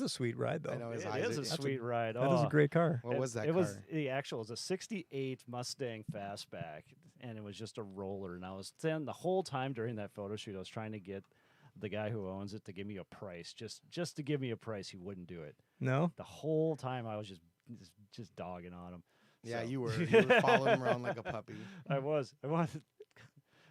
That's a sweet ride, though. I know his It eyes. is a sweet ride. That is a great car. What was that It car? was a 68 Mustang Fastback, and it was just a roller. And I was then the whole time during that photo shoot, I was trying to get the guy who owns it to give me a price, just to give me a price. He wouldn't do it. No? The whole time I was just dogging on him. Yeah, So- you were following him around like a puppy. I wanted.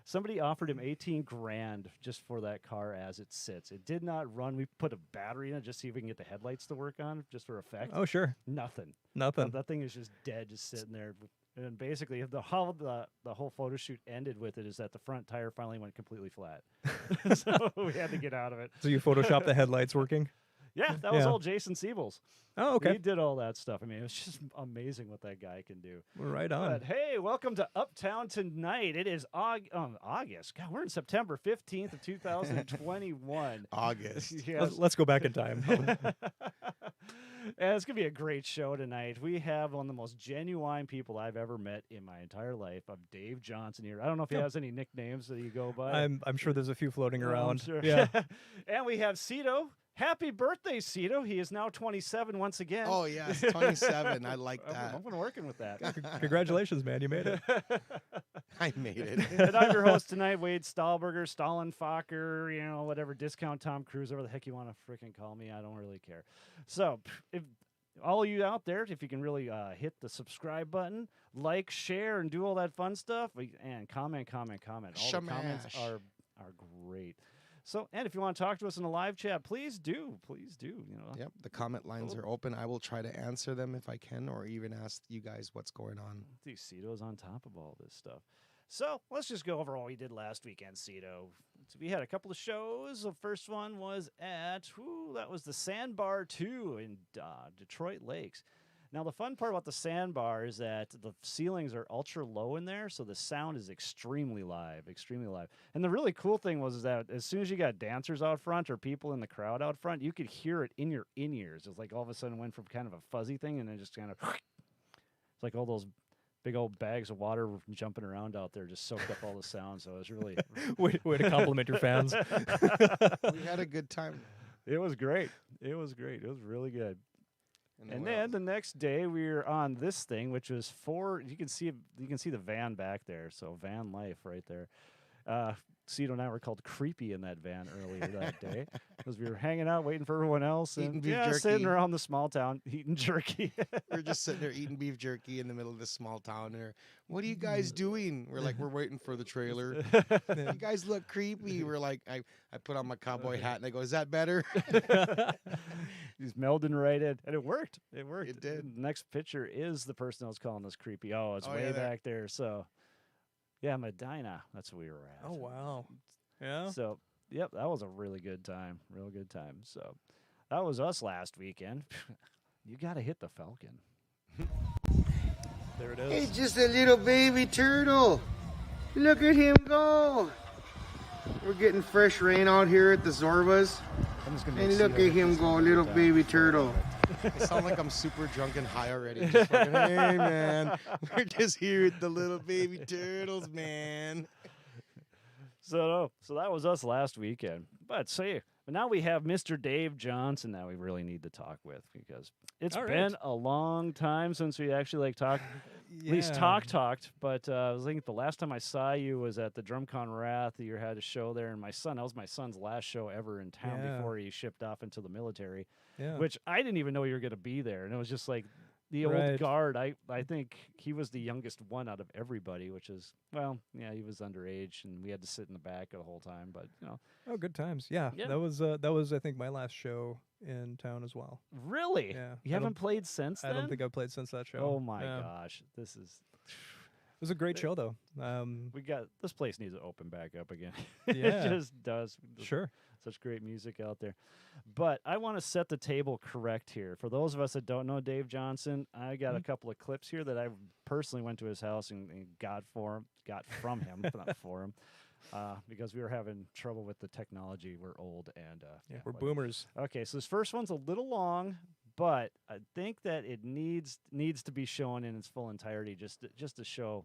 Somebody offered him 18 grand just for that car as it sits. It did not run. We put a battery in it just to see if we can get the headlights to work on, just for effect. Oh, sure. Nothing. Nothing. That thing is just dead, just sitting there. And basically, how the whole photo shoot ended with it is that the front tire finally went completely flat. So we had to get out of it. So you photoshopped the headlights working? Yeah, that was Yeah. all Jason Siebels. Oh, okay. He did all that stuff. I mean, it was just amazing what that guy can do. Well, right on. But hey, welcome to Uptown Tonight. It is August. God, we're in September 15th of 2021. August. Yes. Let's go back in time. And it's going to be a great show tonight. We have one of the most genuine people I've ever met in my entire life of Dave Johnson here. I don't know if he has any nicknames that you go by. I'm sure there's a few floating I'm around. sure. Yeah. And we have Cito. Happy birthday, Cito. He is now 27 once again. Oh, yes, 27. I like that. I've been working with that. Congratulations, man. You made it. I made it. And I'm your host tonight, Wade Stahlberger, Stallenfacher, whatever, Discount Tom Cruise, whatever the heck you want to freaking call me. I don't really care. So, if all of you out there, if you can really hit the subscribe button, like, share, and do all that fun stuff, and comment. All the comments Shamash. are great. So, and if you want to talk to us in the live chat, please do. Yep, the comment lines are open. I will try to answer them if I can, or even ask you guys what's going on. These Cito's on top of all this stuff. So let's just go over what we did last weekend, Cito. So we had a couple of shows. The first one was at, that was the Sandbar 2 in Detroit Lakes. Now, the fun part about the Sandbar is that the ceilings are ultra low in there, so the sound is extremely live. And the really cool thing was that as soon as you got dancers out front or people in the crowd out front, you could hear it in your in-ears. It's like all of a sudden went from kind of a fuzzy thing and then just kind of, it's like all those big old bags of water jumping around out there just soaked up all the sound. So it was really... way to compliment your fans. We had a good time. It was great. It was really good. And then the next day we were on this thing, which was you can see the van back there. So van life right there. Cito and I were called creepy in that van earlier that day because we were hanging out waiting for everyone else Eating and beef jerky. sitting around the small town eating jerky. We're just sitting there eating beef jerky in the middle of this small town. And what are you guys doing? We're like, we're waiting for the trailer. You guys look creepy. We're like, I put on my cowboy hat and I go, is that better? He's melding right in, and it worked. It did. The next picture is the person that was calling us creepy. Oh, it's way yeah, there. back there. So, yeah, Medina. That's where we were at. Oh, wow. Yeah. So, yep, that was a really good time. Real good time. So, that was us last weekend. You got to hit the Falcon. There it is. He's just a little baby turtle. Look at him go. We're getting fresh rain out here at the Zorbas. And look at him go, little baby turtle. I sound like I'm super drunk and high already. Just fucking, hey, man. We're just here with the little baby turtles, man. So that was us last weekend. But now we have Mr. Dave Johnson that we really need to talk with because it's been a long time since we actually talked. At least talked, but I was thinking the last time I saw you was at the DrumCon Wrath. You had a show there, and that was my son's last show ever in town before he shipped off into the military, which I didn't even know you were going to be there. And it was just like the old guard. I think he was the youngest one out of everybody, which is, he was underage, and we had to sit in the back the whole time, but, Oh, good times. Yeah. That was I think, my last show in town as well. Really? Yeah. You haven't played since then? I don't think I've played since that show. Oh, my gosh. This is... It was a great show, though. This place needs to open back up again. Yeah. It just does. Sure. Such great music out there. But I want to set the table correct here. For those of us that don't know Dave Johnson, I got a couple of clips here that I personally went to his house and got from him, not for him, because we were having trouble with the technology. We're old and we're boomers. Okay, so this first one's a little long, but I think that it needs to be shown in its full entirety just to show.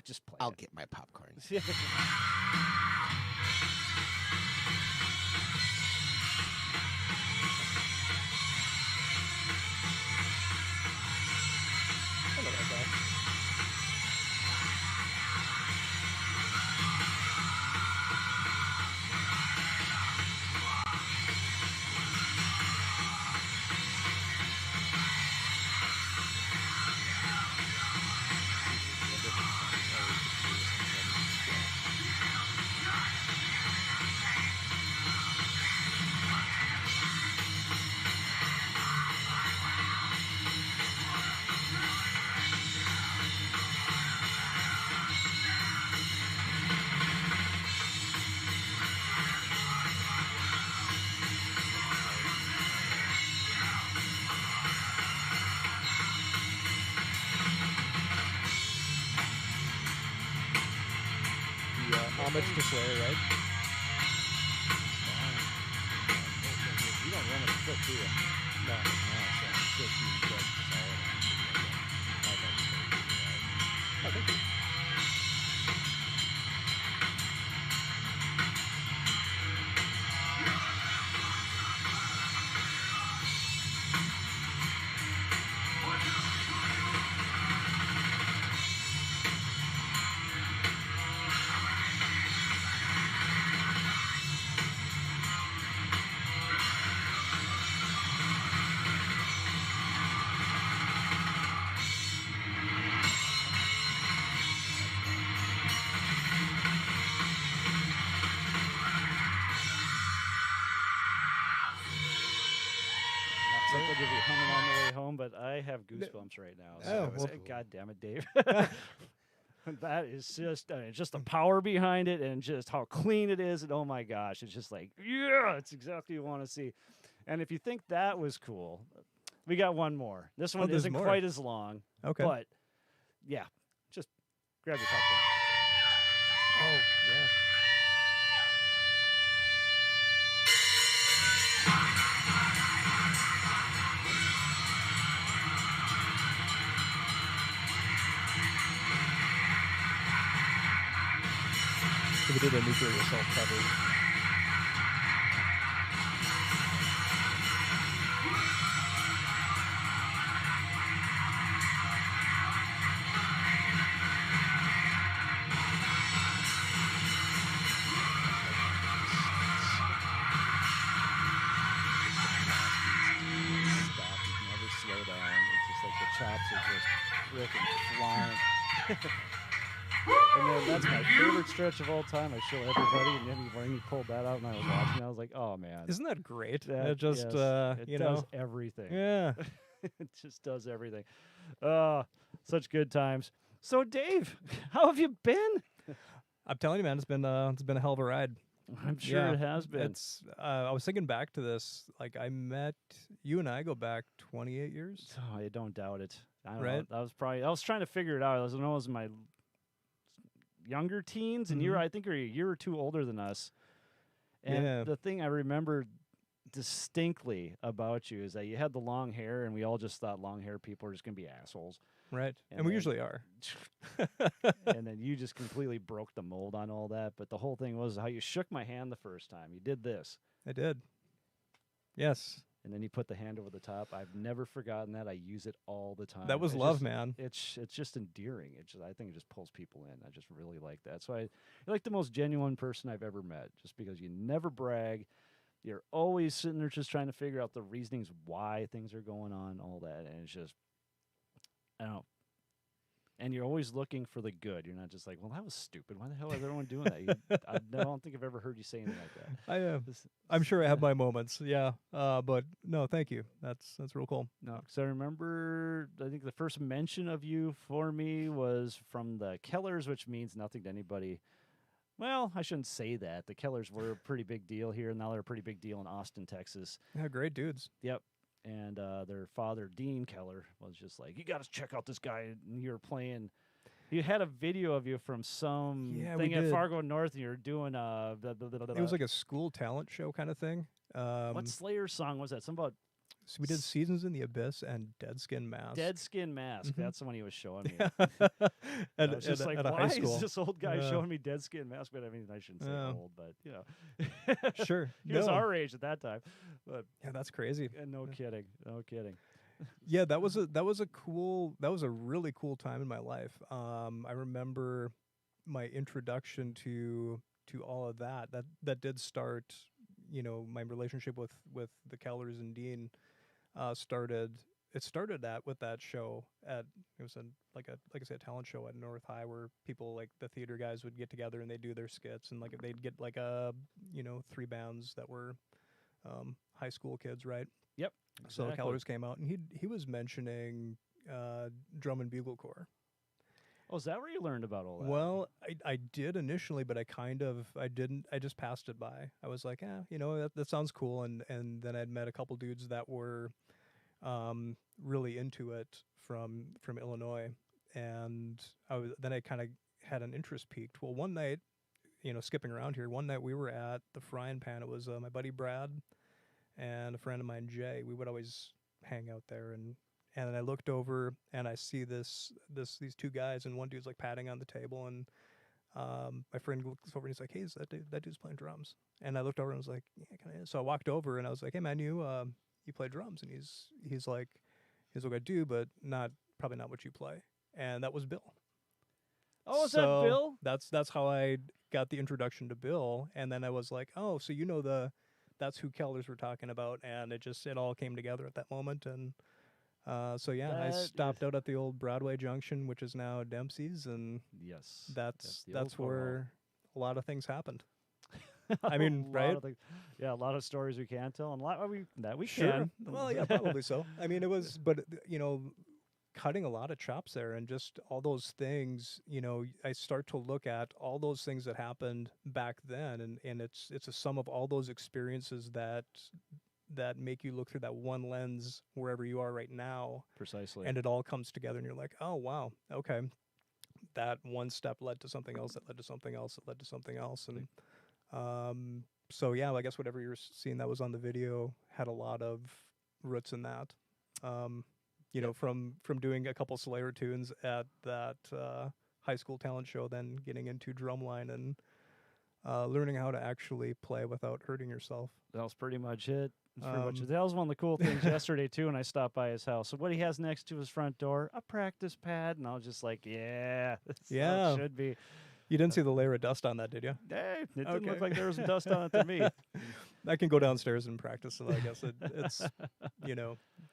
Just play. I'll get my popcorn. much to swear, right? You don't run it quick, do you? No, so just you get solid on. Okay. I'll give you humming on the way home, but I have goosebumps right now. So God damn it, Dave. That is just the power behind it and just how clean it is. And oh my gosh, it's just like, yeah, it's exactly what you want to see. And if you think that was cool, we got one more. This one isn't quite as long. Okay. But yeah, just grab your popcorn. Oh, yeah. So we did a nuclear assault cover. Chops are just freaking flying. And then that's my favorite stretch of all time. I show everybody, and then when he pulled that out and I was watching, I was like, oh, man. Isn't that great? It just, it does everything. Yeah. It just does everything. Such good times. So, Dave, how have you been? I'm telling you, man, it's been a hell of a ride. I'm sure it has been. It's. I was thinking back to this. Like you and I go back 28 years. Oh, I don't doubt it. I don't Right? know. I was trying to figure it out. I was in my younger teens, and I think you're a year or two older than us. And the thing I remember distinctly about you is that you had the long hair, and we all just thought long hair people are just going to be assholes. Right. And we usually are. And then you just completely broke the mold on all that. But the whole thing was how you shook my hand the first time. You did this. I did. Yes. And then you put the hand over the top. I've never forgotten that. I use it all the time. That was love, man. It's just endearing. I think it just pulls people in. I just really like that. So you're like the most genuine person I've ever met, just because you never brag. You're always sitting there just trying to figure out the reasonings why things are going on, all that. And it's just, I don't know. And you're always looking for the good. You're not just like, well, that was stupid. Why the hell is everyone doing that? I don't think I've ever heard you say anything like that. I'm sure I have my moments. Yeah. But no, thank you. That's real cool. No, because I remember, I think the first mention of you for me was from the Kellers, which means nothing to anybody. Well, I shouldn't say that. The Kellers were a pretty big deal here, and now they're a pretty big deal in Austin, Texas. Yeah, great dudes. Yep. And their father, Dean Keller, was just like, you got to check out this guy. And you were playing. You had a video of you from some thing at Fargo North, and you were doing It was like a school talent show kind of thing. What Slayer song was that? Something about... So we did Seasons in the Abyss and Dead Skin Mask. Dead Skin Mask. Mm-hmm. That's the one he was showing me. And I was just like, at why high school. is this old guy showing me Dead Skin Mask? But I mean, I shouldn't say old, but you know. Sure. He was our age at that time. But yeah, that's crazy. No kidding. No kidding. Yeah, that was a really cool time in my life. I remember my introduction to all of that. That did start, my relationship with the Kellers and Dean started with that show it was like I said, talent show at North High, where people like the theater guys would get together and they'd do their skits, and like they'd get like 3 bands that were high school kids, right? Yep. Exactly. So the Kellers came out, and he was mentioning drum and bugle corps. Oh, is that where you learned about all that? Well, I did initially, but I didn't. I just passed it by. I was like, that sounds cool. And then I'd met a couple dudes that were really into it from Illinois. And then I kind of had an interest peaked. Well, one night, skipping around here. One night we were at the Frying Pan. It was my buddy Brad and a friend of mine, Jay. We would always hang out there, and I looked over and I see these two guys, and one dude's like patting on the table, and my friend looks over and he's like, "Hey, is that dude's playing drums?" And I looked over and was like, "Yeah, kind of." So I walked over and I was like, "Hey, man, you play drums?" And he's like, "I do, but probably not what you play." And that was Bill. Oh, is So that Bill? That's how I got the introduction to Bill, and then I was like, "Oh, so that's who Kellers were talking about," and it all came together at that moment, and so yeah, I stopped out at the old Broadway Junction, which is now Dempsey's, and Yes. that's where a lot of things happened. I mean, right? Yeah, a lot of stories we can't tell, and a lot we Sure. can. Well, yeah, probably so. I mean, it was, but cutting a lot of chops there, and just all those things. I start to look at all those things that happened back then, and it's a sum of all those experiences that make you look through that one lens wherever you are right now. Precisely. And it all comes together, and you're like, oh wow, okay, that one step led to something else, that led to something else, that led to something else, and so yeah, I guess whatever you're seeing that was on the video had a lot of roots in that. From doing a couple Slayer tunes at that high school talent show, then getting into drumline and learning how to actually play without hurting yourself. That was pretty much it. That was one of the cool things yesterday too when I stopped by his house. So what he has next to his front door, a practice pad, and I was just like, yeah, that's how it should be. You didn't see the layer of dust on that, did you? Hey, it didn't look like there was dust on it to me. I can go downstairs and practice, so I guess it's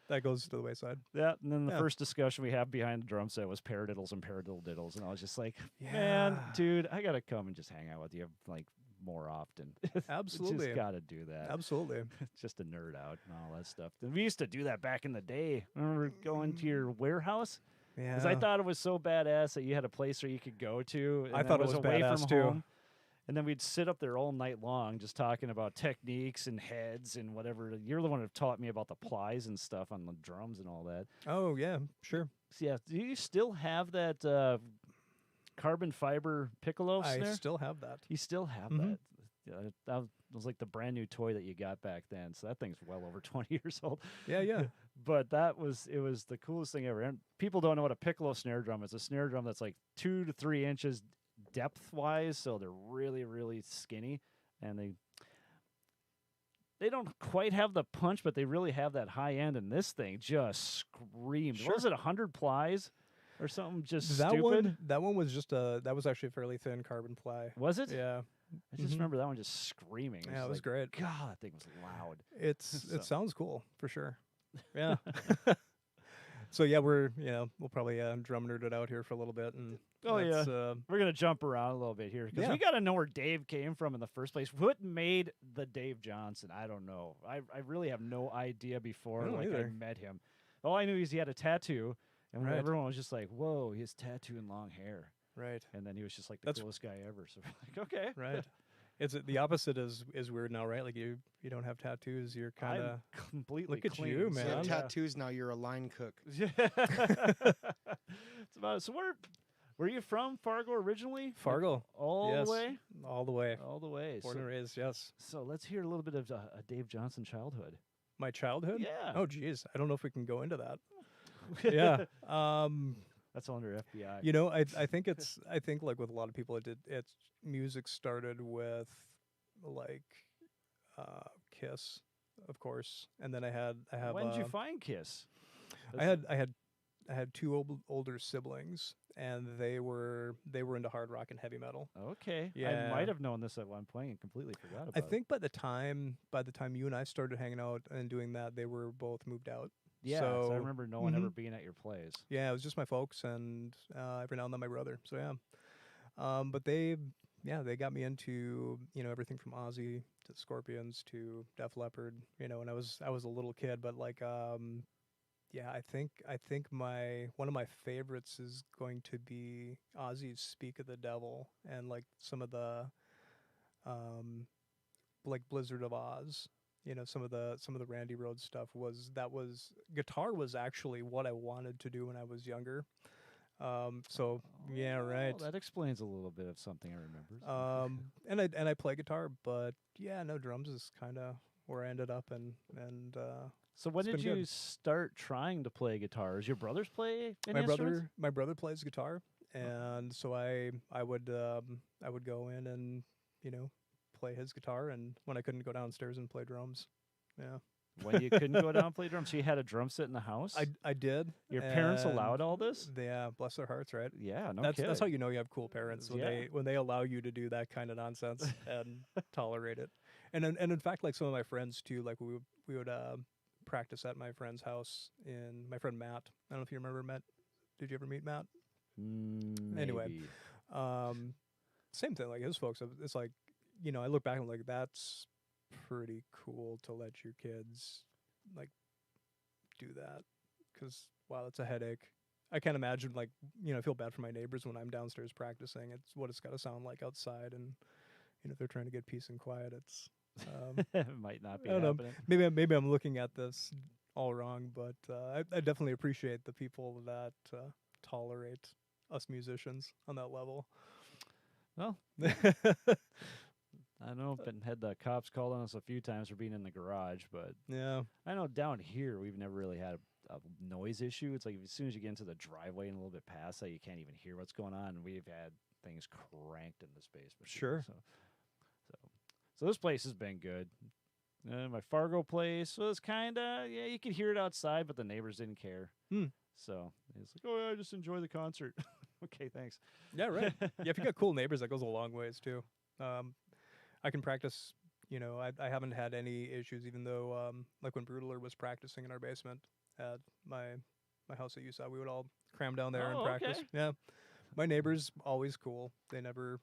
that goes to the wayside. Yeah, and then the first discussion we had behind the drum set was paradiddles and paradiddle-diddles, and I was just like, man, dude, I gotta come and just hang out with you like more often. Absolutely. Just gotta do that. Absolutely. Just a nerd out and all that stuff. And we used to do that back in the day. Remember going to your warehouse? Yeah. Because I thought it was so badass that you had a place where you could go to. And I thought it was away badass from too. home. And then we'd sit up there all night long just talking about techniques and heads and whatever. You're the one who taught me about the plies and stuff on the drums and all that. Oh, yeah, sure. So yeah, do you still have that carbon fiber piccolo snare? I still have that. You still have that? Yeah, that was like the brand new toy that you got back then. So that thing's well over 20 years old. Yeah. But it was the coolest thing ever. And people don't know what a piccolo snare drum is. A snare drum that's like 2 to 3 inches depth-wise, so they're really, really skinny. And they don't quite have the punch, but they really have that high end. And this thing just screamed. Sure. What was it, 100 plies or something just that stupid? That one was that was actually a fairly thin carbon ply. Was it? Yeah. I just remember that one just screaming. Yeah, it was great. God, that thing was loud. It sounds cool for sure. Yeah. So yeah, we'll probably drum nerd it out here for a little bit, and we're gonna jump around a little bit here because we got to know where Dave came from in the first place. What made the Dave Johnson? I don't know. I really have no idea before I met him. All I knew is he had a tattoo, and everyone was just like, "Whoa, he has tattoo and long hair." Right. And then he was just like the coolest guy ever. So we're like, okay. Right. It's the opposite is weird now, right? Like you don't have tattoos. You're kind of completely look clean. at you, So man. you have tattoos now. You're a line cook. Yeah. It's about it. So were you from Fargo originally? Fargo. All the way? All the way. All the way. Born and raised, yes. So let's hear a little bit of a Dave Johnson childhood. My childhood? Yeah. Oh, geez. I don't know if we can go into that. Yeah. That's under FBI. I think like with a lot of people, it's music started with like Kiss, of course, and then I have. When did you find Kiss? I had two older siblings, and they were into hard rock and heavy metal. Okay, yeah. I might have known this at one point and completely forgot about it. I think by the time you and I started hanging out and doing that, they were both moved out. Yeah, so I remember no one ever being at your place. Yeah, it was just my folks and every now and then my brother. So yeah, but they got me into everything from Ozzy to Scorpions to Def Leppard. And I was a little kid, but like yeah, I think one of my favorites is going to be Ozzy's "Speak of the Devil" and like some of the like Blizzard of Oz. Some of the Randy Rhoads stuff guitar was actually what I wanted to do when I was younger. So yeah, right. That explains a little bit of something I remember. And I play guitar, but yeah, no, drums is kind of where I ended up, and So when it's did been you good. start trying to play guitar? Does your brothers play any instruments? My brother plays guitar, and so I would go in and play his guitar, and when I couldn't go downstairs and play drums, yeah, When you couldn't go down and play drums, so you had a drum set in the house? I did. Your parents and allowed all this? Yeah, bless their hearts, right? Yeah, no That's kidding. how you know you have cool parents when Yeah. they allow you to do that kind of nonsense and tolerate it. And in fact, like some of my friends too, like we would practice at my friend's house in my friend Matt. I don't know if you remember Matt. Did you ever meet Matt? Anyway, Maybe. same thing. Like his folks, it's like I look back and I'm like that's pretty cool to let your kids like do that because wow, it's a headache. I can't imagine like I feel bad for my neighbors when I'm downstairs practicing. It's what it's got to sound like outside, and if they're trying to get peace and quiet, it's It might not be I don't know. happening. Maybe I'm looking at this all wrong, but I definitely appreciate the people that tolerate us musicians on that level. Well, I know I've had the cops called on us a few times for being in the garage, but Yeah. I know down here we've never really had a noise issue. It's like as soon as you get into the driveway and a little bit past that, you can't even hear what's going on. And we've had things cranked in this basement. Sure. So this place has been good. My Fargo place was kind of, yeah, you could hear it outside, but the neighbors didn't care. So it's like, oh, yeah, I just enjoy the concert. Okay, thanks. Yeah, right. Yeah, if you got cool neighbors, that goes a long ways too. I can practice. I haven't had any issues, even though like when Brutalur was practicing in our basement at my house at USAW, we would all cram down there and Oh, practice. okay. Yeah, my neighbors always cool. They never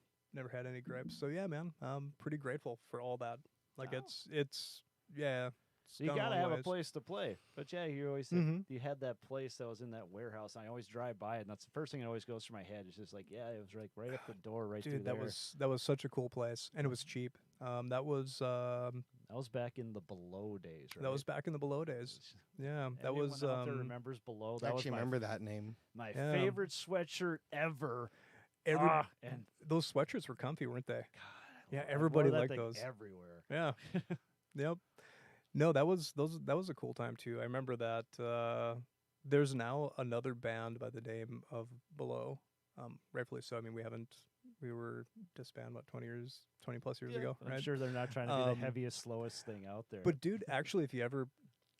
had any gripes. So yeah, man, I'm pretty grateful for all that. Like Wow. it's yeah. So you gone a gotta long have a ways. place to play. But yeah, you always said Mhm. you had that place that was in that warehouse. And I always drive by it, and that's the first thing that always goes through my head. It's just like, yeah, it was right up the door, right through Dude, that there. was such a cool place, and it was cheap. That was That was back in the Below days, right? that was back in the Below days. Yeah, that Anyone was out there remembers Below. I That was actually my, remember that name. my Yeah. favorite sweatshirt ever. And those sweatshirts were comfy, weren't they? God, Yeah, I wore everybody that liked thing those. everywhere. Yeah. Yep. No, that was a cool time too. I remember that there's now another band by the name of Below. Rightfully so. I mean, we were disbanded about 20 plus years ago, I'm right? sure they're not trying to be the Um, heaviest, slowest thing out there. But dude, actually, if you ever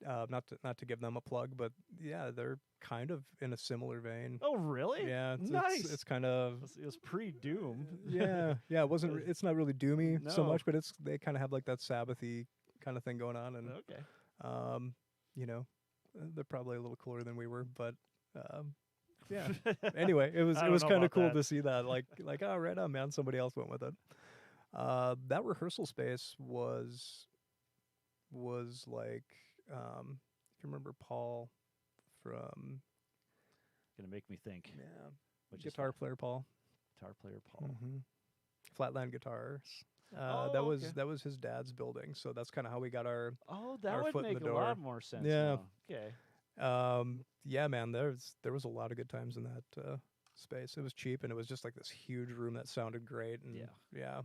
not to give them a plug, but yeah, they're kind of in a similar vein. oh, really? Yeah, nice. It's kind of It was pre-Doom. yeah. It wasn't. It's not really doomy so No. much, but they kind of have like that Sabbathy kind of thing going on, and Okay. they're probably a little cooler than we were, but yeah. Anyway, it was I don't know kind of about cool that. to see that, like oh, right on, man. Somebody else went with it. That rehearsal space was like if you remember Paul from Gonna make me think. Which is guitar that? player Paul. Guitar player Paul. Flatland Guitars. Oh, that was okay. that was his dad's building, so that's kind of how we got our Oh, that our would foot in make the a lot door. more sense. Yeah. now. Okay. Yeah, man, there was a lot of good times in that space. It was cheap, and it was just like this huge room that sounded great. And yeah.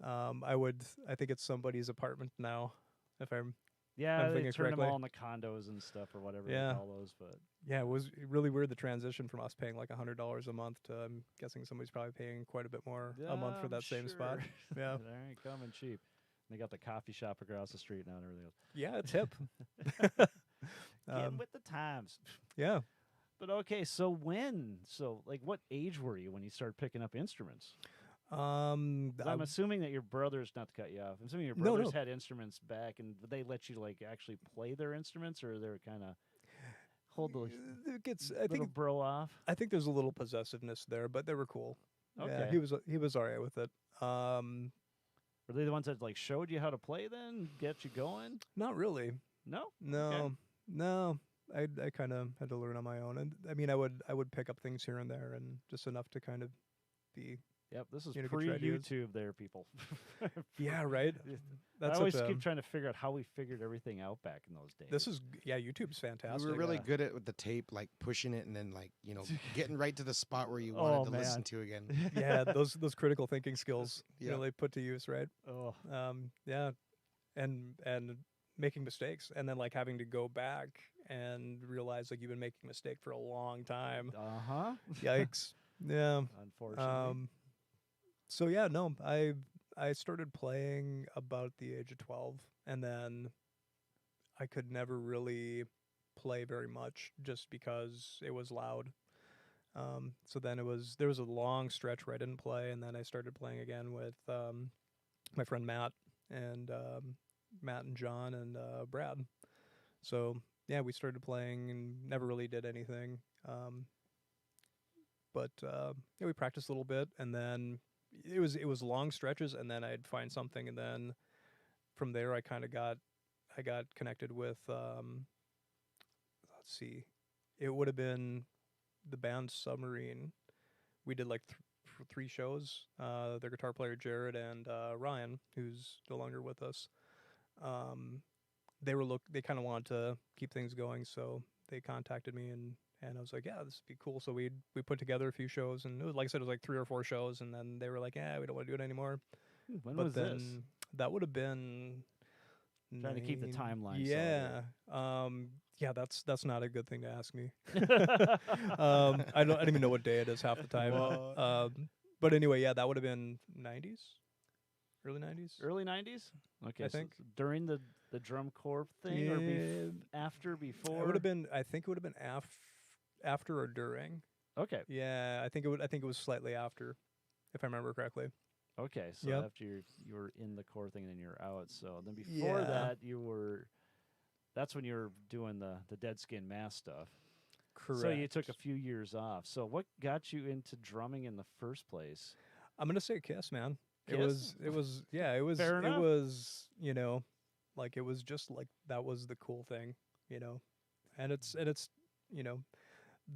I think it's somebody's apartment now, if I'm Yeah, they thinking turned them correctly. all into condos and stuff or whatever Yeah. they call those. But Yeah, it was really weird the transition from us paying like $100 a month to I'm guessing somebody's probably paying quite a bit more a month for I'm that same spot. sure. Yeah, They ain't coming cheap. They got the coffee shop across the street now and everything else. yeah, it's hip. Getting with the times. Yeah. But okay, so like what age were you when you started picking up instruments? 'Cause I'm assuming that your brothers, not to cut you off, I'm assuming your No, brothers no. had instruments back, and did they let you like actually play their instruments, or they're kind of hold the it gets. I little think bro off? there's a little possessiveness there, but they were cool. Yeah, Okay. he was all right with it. Were they the ones that like showed you how to play then, get you going? Not really. No, No, Okay. no. I kind of had to learn on my own, and I mean, I would pick up things here and there, and just enough to kind of be. Yep, this is You know, get your ideas. pre-YouTube there, people. Yeah, right. That's I always what, keep trying to figure out how we figured everything out back in those days. this is YouTube's fantastic. We were really good at with the tape, like pushing it and then like getting right to the spot where you wanted to listen to again. Yeah, those critical thinking skills, Yeah. they put to use, right? Oh, Yeah, and making mistakes, and then like having to go back and realize like you've been making a mistake for a long time. Yikes. Yeah. unfortunately. So yeah, no, I started playing about the age of 12, and then I could never really play very much just because it was loud. So then there was a long stretch where I didn't play, and then I started playing again with my friend Matt and John and Brad. So yeah, we started playing and never really did anything. But yeah, we practiced a little bit, and then it was long stretches, and then I'd find something, and then from there I got connected with let's see, it would have been the band Submarine. We did like 3 shows. Their guitar player Jared and Ryan, who's no longer with us. They kind of wanted to keep things going, so they contacted me, and I was like, yeah, this would be cool. So we put together a few shows, and it was, like I said, it was like 3 or 4 shows, and then they were like, yeah, we don't want to do it anymore. When But was then this? That would have been Trying to keep the timeline. Yeah. Yeah, that's not a good thing to ask me. I don't even know what day it is half the time. But anyway, yeah, that would have been 90s, early 90s. Early 90s? Okay, I so think. during the drum corps thing, or after, before? It would have been. I think it would have been after or during. Okay. Yeah, I think it was slightly after, if I remember correctly. Okay, so Yep. after you were in the core thing and then you're out. So then before that, that's when you were doing the Dead Skin Mass stuff. Correct. So you took a few years off. So what got you into drumming in the first place? I'm gonna say Kiss, man. Kiss? It was yeah, it was Fair it enough. was, like it was just like that was the cool thing, And it's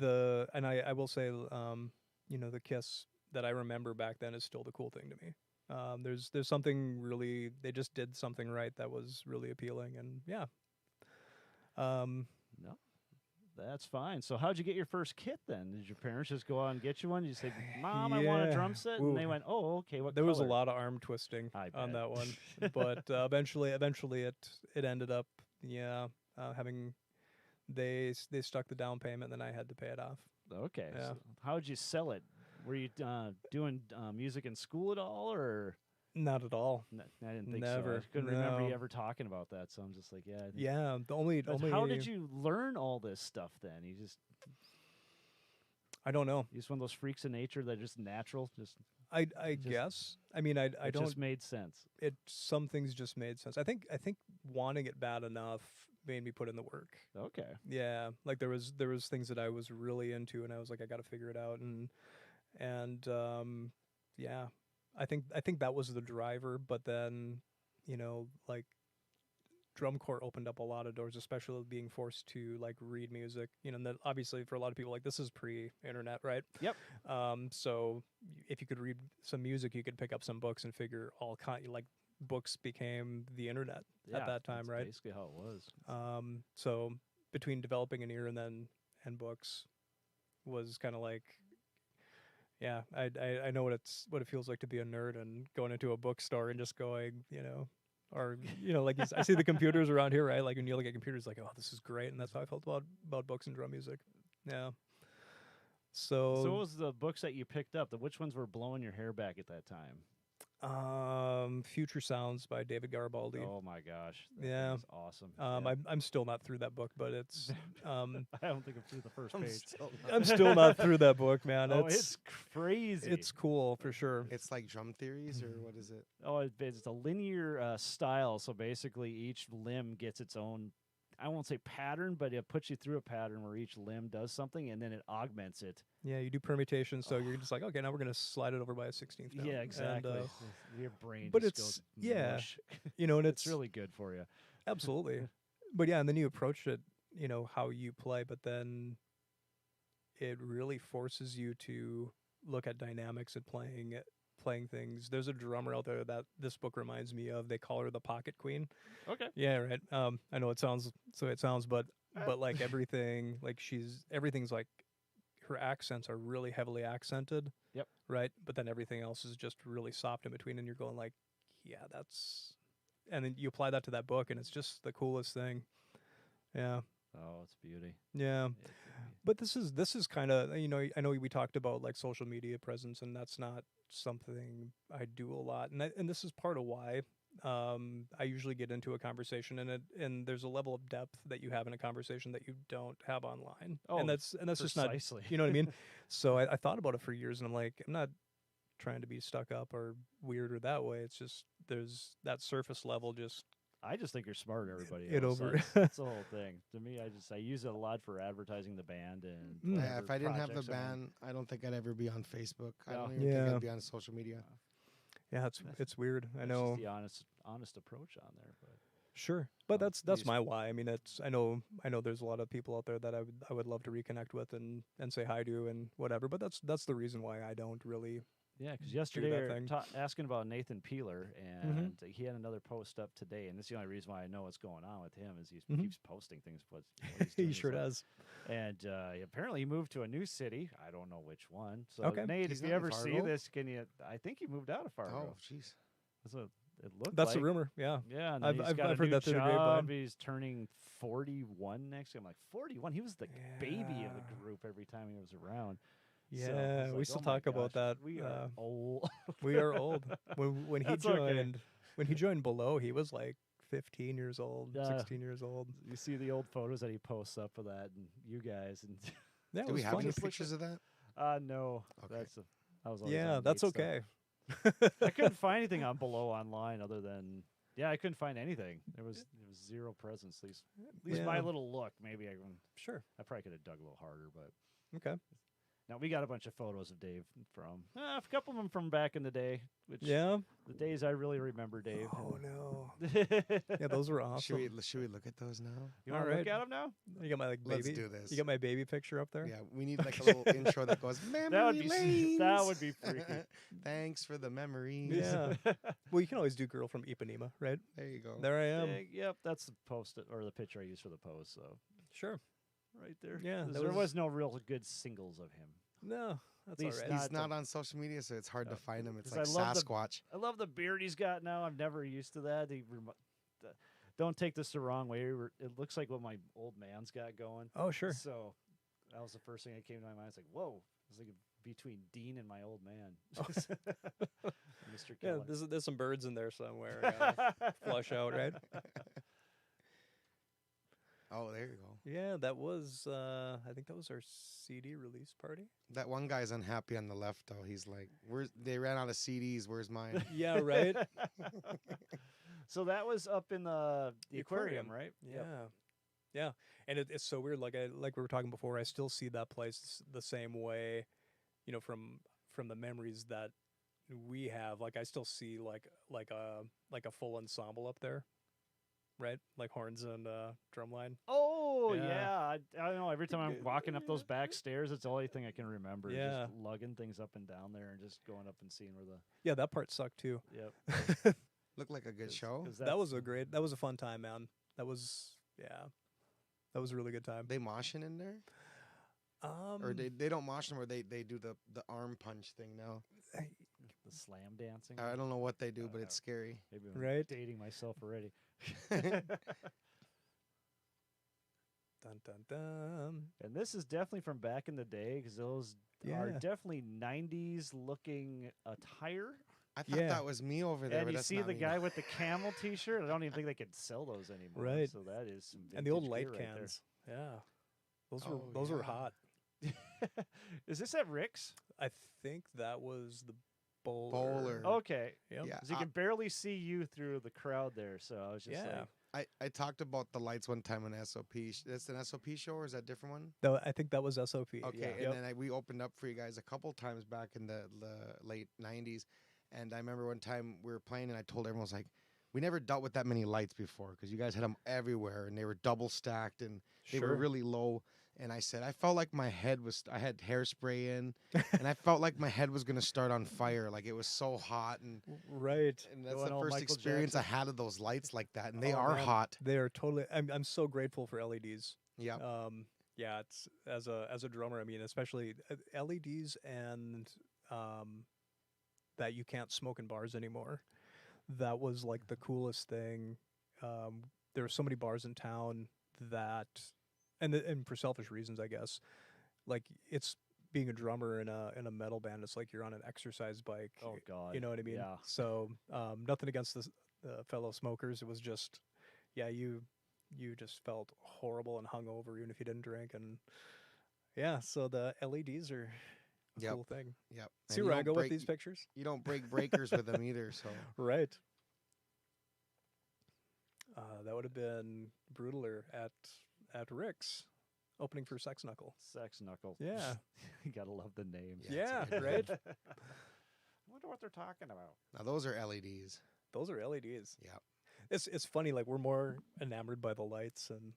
I will say the Kiss that I remember back then is still the cool thing to me. There's something really, they just did something right that was really appealing, and yeah. No, that's fine. So how'd you get your first kit then? Did your parents just go out and get you one? Did you say, Mom, I want a Yeah. drum set? Ooh. And they went, oh, okay, what There was a color? lot of arm twisting I on bet. that one, but eventually it ended up having they stuck the down payment, and then I had to pay it off. Okay. Yeah. So how'd you sell it? Were you doing music in school at all, or? Not at all. I didn't think Never. so. I couldn't remember No. you ever talking about that, so I'm just like, yeah. I think- Yeah, the only But how did you learn all this stuff then? You I don't know. just one of those freaks of nature that are just natural, just I Just- guess. I mean, I it don't. just made sense. Some things just made sense. I think wanting it bad enough made me put in the work. Okay. Yeah, like there was things that I was really into, and I was like, I got to figure it out, and yeah, I think that was the driver. But then, like drum corps opened up a lot of doors, especially being forced to like read music. And then obviously for a lot of people, like this is pre-internet, right? Yep. So if you could read some music, you could pick up some books and figure like books became the internet at that time, that's right? Basically how it was. So between developing an ear and books was kind of like, yeah, I know what it feels like to be a nerd and going into a bookstore and just going, or like I see the computers around here, right? Like when you look at computers, like, oh, this is great, and that's how I felt about books and drum music. Yeah. So what was the books that you picked up? Which ones were blowing your hair back at that time? Future Sounds by David Garibaldi. Oh my gosh. That Yeah. is awesome. Yeah. I'm still not through that book, but it's I don't think I'm through the first page. I'm still not through that book, man. Oh, it's crazy. It's cool for sure. It's like drum theories, or what is it? Oh, it's a linear style. So basically, each limb gets its own. I won't say pattern, but it puts you through a pattern where each limb does something, and then it augments it. Yeah, you do permutations, so you're just like, okay, now we're gonna slide it over by a 16th note. Yeah, exactly. And, Your brain. but just it's- goes yeah, mush. and it's really good for you. absolutely. But yeah, and then you approach it, how you play, but then it really forces you to look at dynamics and playing things. There's a drummer out there that this book reminds me of. They call her the Pocket Queen. Okay. Yeah, right. I know it sounds so it sounds, but like everything, like everything's like her accents are really heavily accented. Yep. Right, but then everything else is just really soft in between, and you're going like, yeah, that's. And then you apply that to that book, and it's just the coolest thing. Yeah. Oh, it's beauty. Yeah. It- But this is kind of, I know we talked about like social media presence, and that's not something I do a lot, and this is part of why I usually get into a conversation, and there's a level of depth that you have in a conversation that you don't have online, Oh, and that's just not, precisely. you know what I mean. So I thought about it for years, and I'm like, I'm not trying to be stuck up or weird or that way. It's just there's that surface level just I just think you're smarter than everybody it else. over. That's the whole thing. To me, I use it a lot for advertising the band and Mm. Yeah, whatever if I didn't have the projects I'm on. band, I don't think I'd ever be on Facebook. I No. don't even think Yeah. I'd be on social media. Yeah, it's weird. I That's know. just the honest approach on there. But Sure, but Well, that's these- my why. I mean, I know there's a lot of people out there that I would love to reconnect with and say hi to and whatever. But that's the reason why I don't really. yeah, because do yesterday that we were thing. asking about Nathan Peeler, and he had another post up today, and this is the only reason why I know what's going on with him is he Mhm. keeps posting things. What he's doing He is sure like- does. And apparently he moved to a new city. I don't know which one. So Okay. Nate, He's if you not in ever see Fargo? this, can you? I think he moved out of Fargo. Oh, jeez. That's what it looked That's like. the rumor. Yeah. Yeah, and I've- he's I've- got I've a heard new that through the job. grapevine. He's turning 41 next year. I'm like 41. He was the baby of the Yeah. group every time he was around. So I Yeah, was we like, still oh my talk about gosh, that. We are old. We are old. When he That's okay. joined Below, he was like 15 years old, Yeah. 16 years old. You see the old photos that he posts up of that, and you guys, and Yeah, it Do we was have fun. any Just look pictures of that? no, Okay. I was always Yeah, on that's Nate's stuff. okay. I couldn't find anything on Below online other than I couldn't find anything. There was zero presence. At least my Yeah. little look. Maybe Sure. I probably could have dug a little harder, but Okay. now we got a bunch of photos of Dave from a couple of them from back in the day, which Yeah. the days I really remember Dave. Oh no. you Yeah, those were awesome. Should we look at those now? want to Alright. look at them now? You got my like Let's baby. do this. You got my baby picture up there. Yeah, we need like a little intro that goes memory That would be lanes. that would be freaky. Thanks for the memories. Yeah. Well, you can always do girl from Ipanema, right? There you go. There I am. Yep, that's the post or the picture I used for the post. So Sure. right there. Yeah, that there was- was no real good singles of him. No, that's Least all right. not He's not the- on social media, so it's hard to No. find him. It's 'Cause like I love the- Sasquatch. I love the beard he's got now. I'm never used to that. Don't take this the wrong way. It looks like what my old man's got going. Oh, sure. So that was the first thing that came to my mind. It's like, whoa. It's like between Dean and my old man. Mr. Yeah, Keller. there's some birds in there somewhere. I gotta flush out, right? Oh, there you go. Yeah, that was. I think that was our CD release party. That one guy's unhappy on the left, though. He's like, they ran out of CDs. Where's mine? Yeah, right. So that was up in the aquarium, right? Yeah, Yep. yeah, and it's so weird. Like we were talking before, I still see that place the same way, from the memories that we have. Like I still see like a full ensemble up there, right? Like horns and drumline. Oh, Yeah. yeah. I don't know. Every time I'm walking up those back stairs, it's the only thing I can remember. is Yeah. Just lugging things up and down there and just going up and seeing where the. Yeah, that part sucked too. Yep. Looked like a good show. 'cause That was a fun time, man. That was that was a really good time. They moshing in there, or they don't mosh them, or they do the arm punch thing now. the slam dancing. I don't know what they do, but Uh, it's scary. Maybe I'm Right. dating myself already. Dun dun dun. And this is definitely from back in the day because those are Yeah. definitely 90s looking attire. I thought Yeah. that was me over there. And but you that's see not the me. guy with the camel T-shirt. I don't even think they could sell those anymore. Right. So that is some And the old vintage light gear right there. cans. Yeah. Those Oh, were yeah. hot. Is this at Rick's? I think that was the bowler. Bowler. Okay. Yep. Yeah, 'Cause you can barely see you through the crowd there. So I was just Yeah. like, I talked about the lights one time on S.O.P. That's an S.O.P. show, or is that a different one? No, I think that was SOP. Okay, Yeah. and Yep. then we opened up for you guys a couple times back in the late 90s. And I remember one time we were playing, and I told everyone, I was like, we never dealt with that many lights before because you guys had them everywhere, and they were double stacked, and they were Sure. really low. And I said, I felt like my head was, I had hairspray in, and I felt like my head was going to start on fire. Like it was so hot. And Right. that's Going the all first Michael experience Jackson. I had of those lights like that. And they Oh, are man. hot. They are totally. I'm so grateful for LEDs. Yeah. Yeah, it's as a drummer. I mean, especially LEDs and that you can't smoke in bars anymore. That was like the coolest thing. There were so many bars in town that, and for selfish reasons, I guess, like it's being a drummer in a metal band. It's like you're on an exercise bike. Oh God. You know what I mean? Yeah. So nothing against the fellow smokers. It was just, yeah, you just felt horrible and hungover even if you didn't drink. And yeah, so the LEDs are a Yep. cool thing. Yep. See And where I go with these pictures? You don't break breakers with them either. So Right. That would have been Brutalur at Rick's opening for Sex Knuckle. Sex Knuckle. Yeah. You gotta love the name. Yeah, it's a good right. name. I wonder what they're talking about. Now those are LEDs. Those are LEDs. Yeah. It's funny, like we're more enamored by the lights and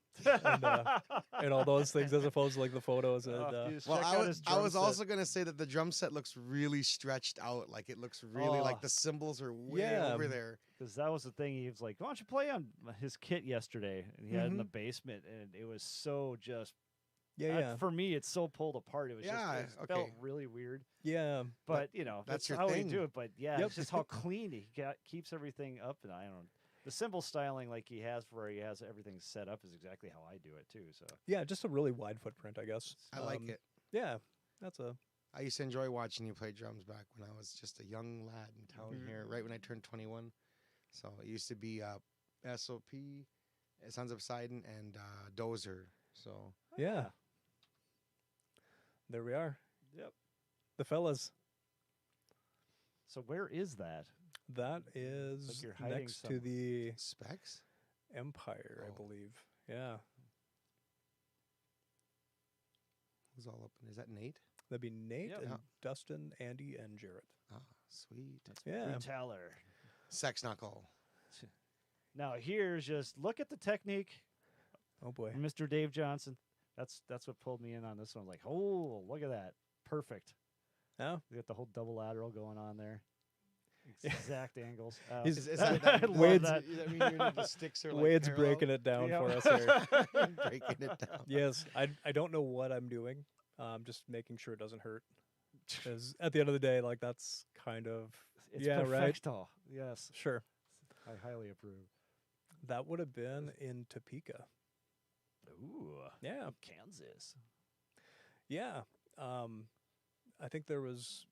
and all those things as opposed to like the photos. And Well, I was also going to say that the drum set looks really stretched out. Like it looks really like the cymbals are way over there. Because that was the thing. He was like, "Why don't you play on his kit yesterday?" And he had it in the basement, and it was so just. yeah. For me, it's so pulled apart. It was Yeah, just felt really weird. Yeah. But you know, that's your how thing. we do it. But yeah, Yep. it's just how clean he keeps everything up. And I don't know. The cymbal styling like he has where he has everything set up is exactly how I do it too. So Yeah, just a really wide footprint, I guess. I like it. Yeah, that's a I used to enjoy watching you play drums back when I was just a young lad in town here, right when I turned 21. So it used to be S.O.P, Sons of Poseidon, and Dozer. So yeah. There we are. Yep. The fellas. So where is that? That is you're hiding next to the Specs? Empire, I Oh. believe. Yeah. Who's all up? Is that Nate? That'd be Nate Yep. and Yeah. Dustin, Andy, and Jarrett. Ah, sweet. Yeah. Brutalur. Sex Knuckle. Now here's just look at the technique, Oh boy. Mr. Dave Johnson. That's what pulled me in on this one. Like, oh, look at that, perfect. Yeah. You got the whole double lateral going on there. Exact angles. He's- Is I that love Wade's- that. I mean, you need the sticks are like Wade's parallel. breaking it down Yep. for us here. Breaking it down. Yes, I don't know what I'm doing. Just making sure it doesn't hurt. Because at the end of the day, like that's kind of It's yeah, right. perfecto. Yes, Sure. I highly approve. That would have been in Topeka. Ooh, Yeah. Kansas. Yeah. I think there was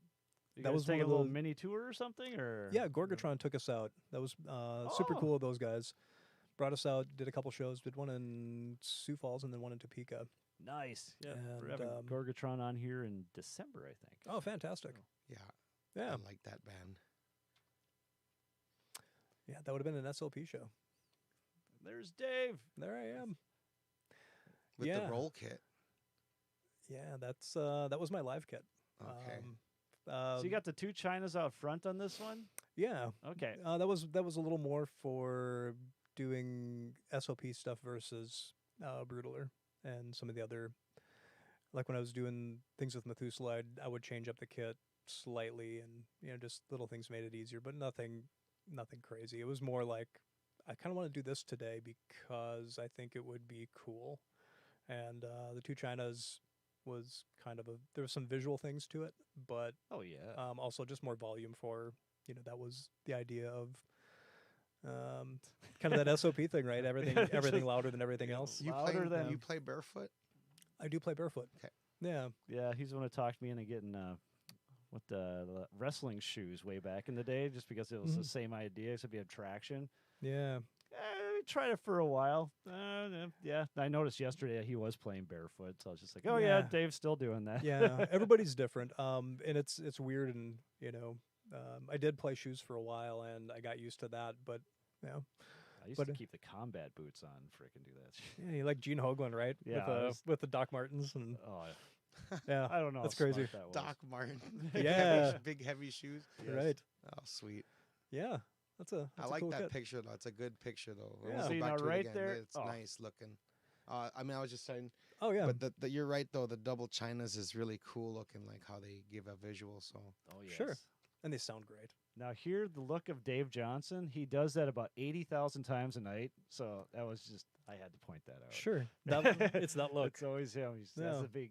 You That guys was take one a of little those- mini tour or something, or yeah, Gorgatron took us out. That was super Oh. cool of those guys. Brought us out, did a couple shows, did one in Sioux Falls and then one in Topeka. Nice. Yeah, we're And, having Gorgatron on here in December, I think. Oh, fantastic. Yeah, Yeah. I like that band. Yeah, that would have been an SOP show. There's Dave. There I am. With Yeah. the roll kit. Yeah, that's that was my live kit. Okay. So you got the two Chinas out front on this one. yeah. Okay. That was a little more for doing SOP stuff versus Brutalur and some of the other. Like when I was doing things with Methuselah, I would change up the kit slightly, and just little things made it easier, but nothing crazy. It was more like I kind of want to do this today because I think it would be cool, and the two Chinas was kind of there was some visual things to it, but Oh yeah. also just more volume for that was the idea of kind of that SOP thing, right? Everything louder than everything else. You Louder play, than- you play barefoot? I do play barefoot. Okay. Yeah. Yeah, he's the one who talked me into getting with the wrestling shoes way back in the day, just because it was the same idea, except you had traction. Yeah. I tried it for a while. Yeah, I noticed yesterday he was playing barefoot, so I was just like, oh yeah, Yeah. Dave's still doing that. Yeah. Everybody's different. And it's weird, and I did play shoes for a while, and I got used to that. But I used But, to keep the combat boots on, frickin' do that. yeah, you like Gene Hoglan, right? Yeah, With the Doc Martens and Oh, yeah. I don't know. That's how smart crazy. That was. Doc Martin. Yeah. Big heavy shoes. Right. Oh, sweet. Yeah. That's I a like cool that kit. picture though. It's a good picture though. Yeah. We'll go See, back now to it right again. there- It's oh. nice looking. I mean, I was just saying, Oh yeah. but you're right though. The double chinas is really cool looking, like how they give a visual. So Oh yes. Sure. And they sound great. Now here, the look of Dave Johnson. He does that about 80,000 times a night. So that was just I had to point that out. Sure. It's that look. It's always him. That's Yeah. a big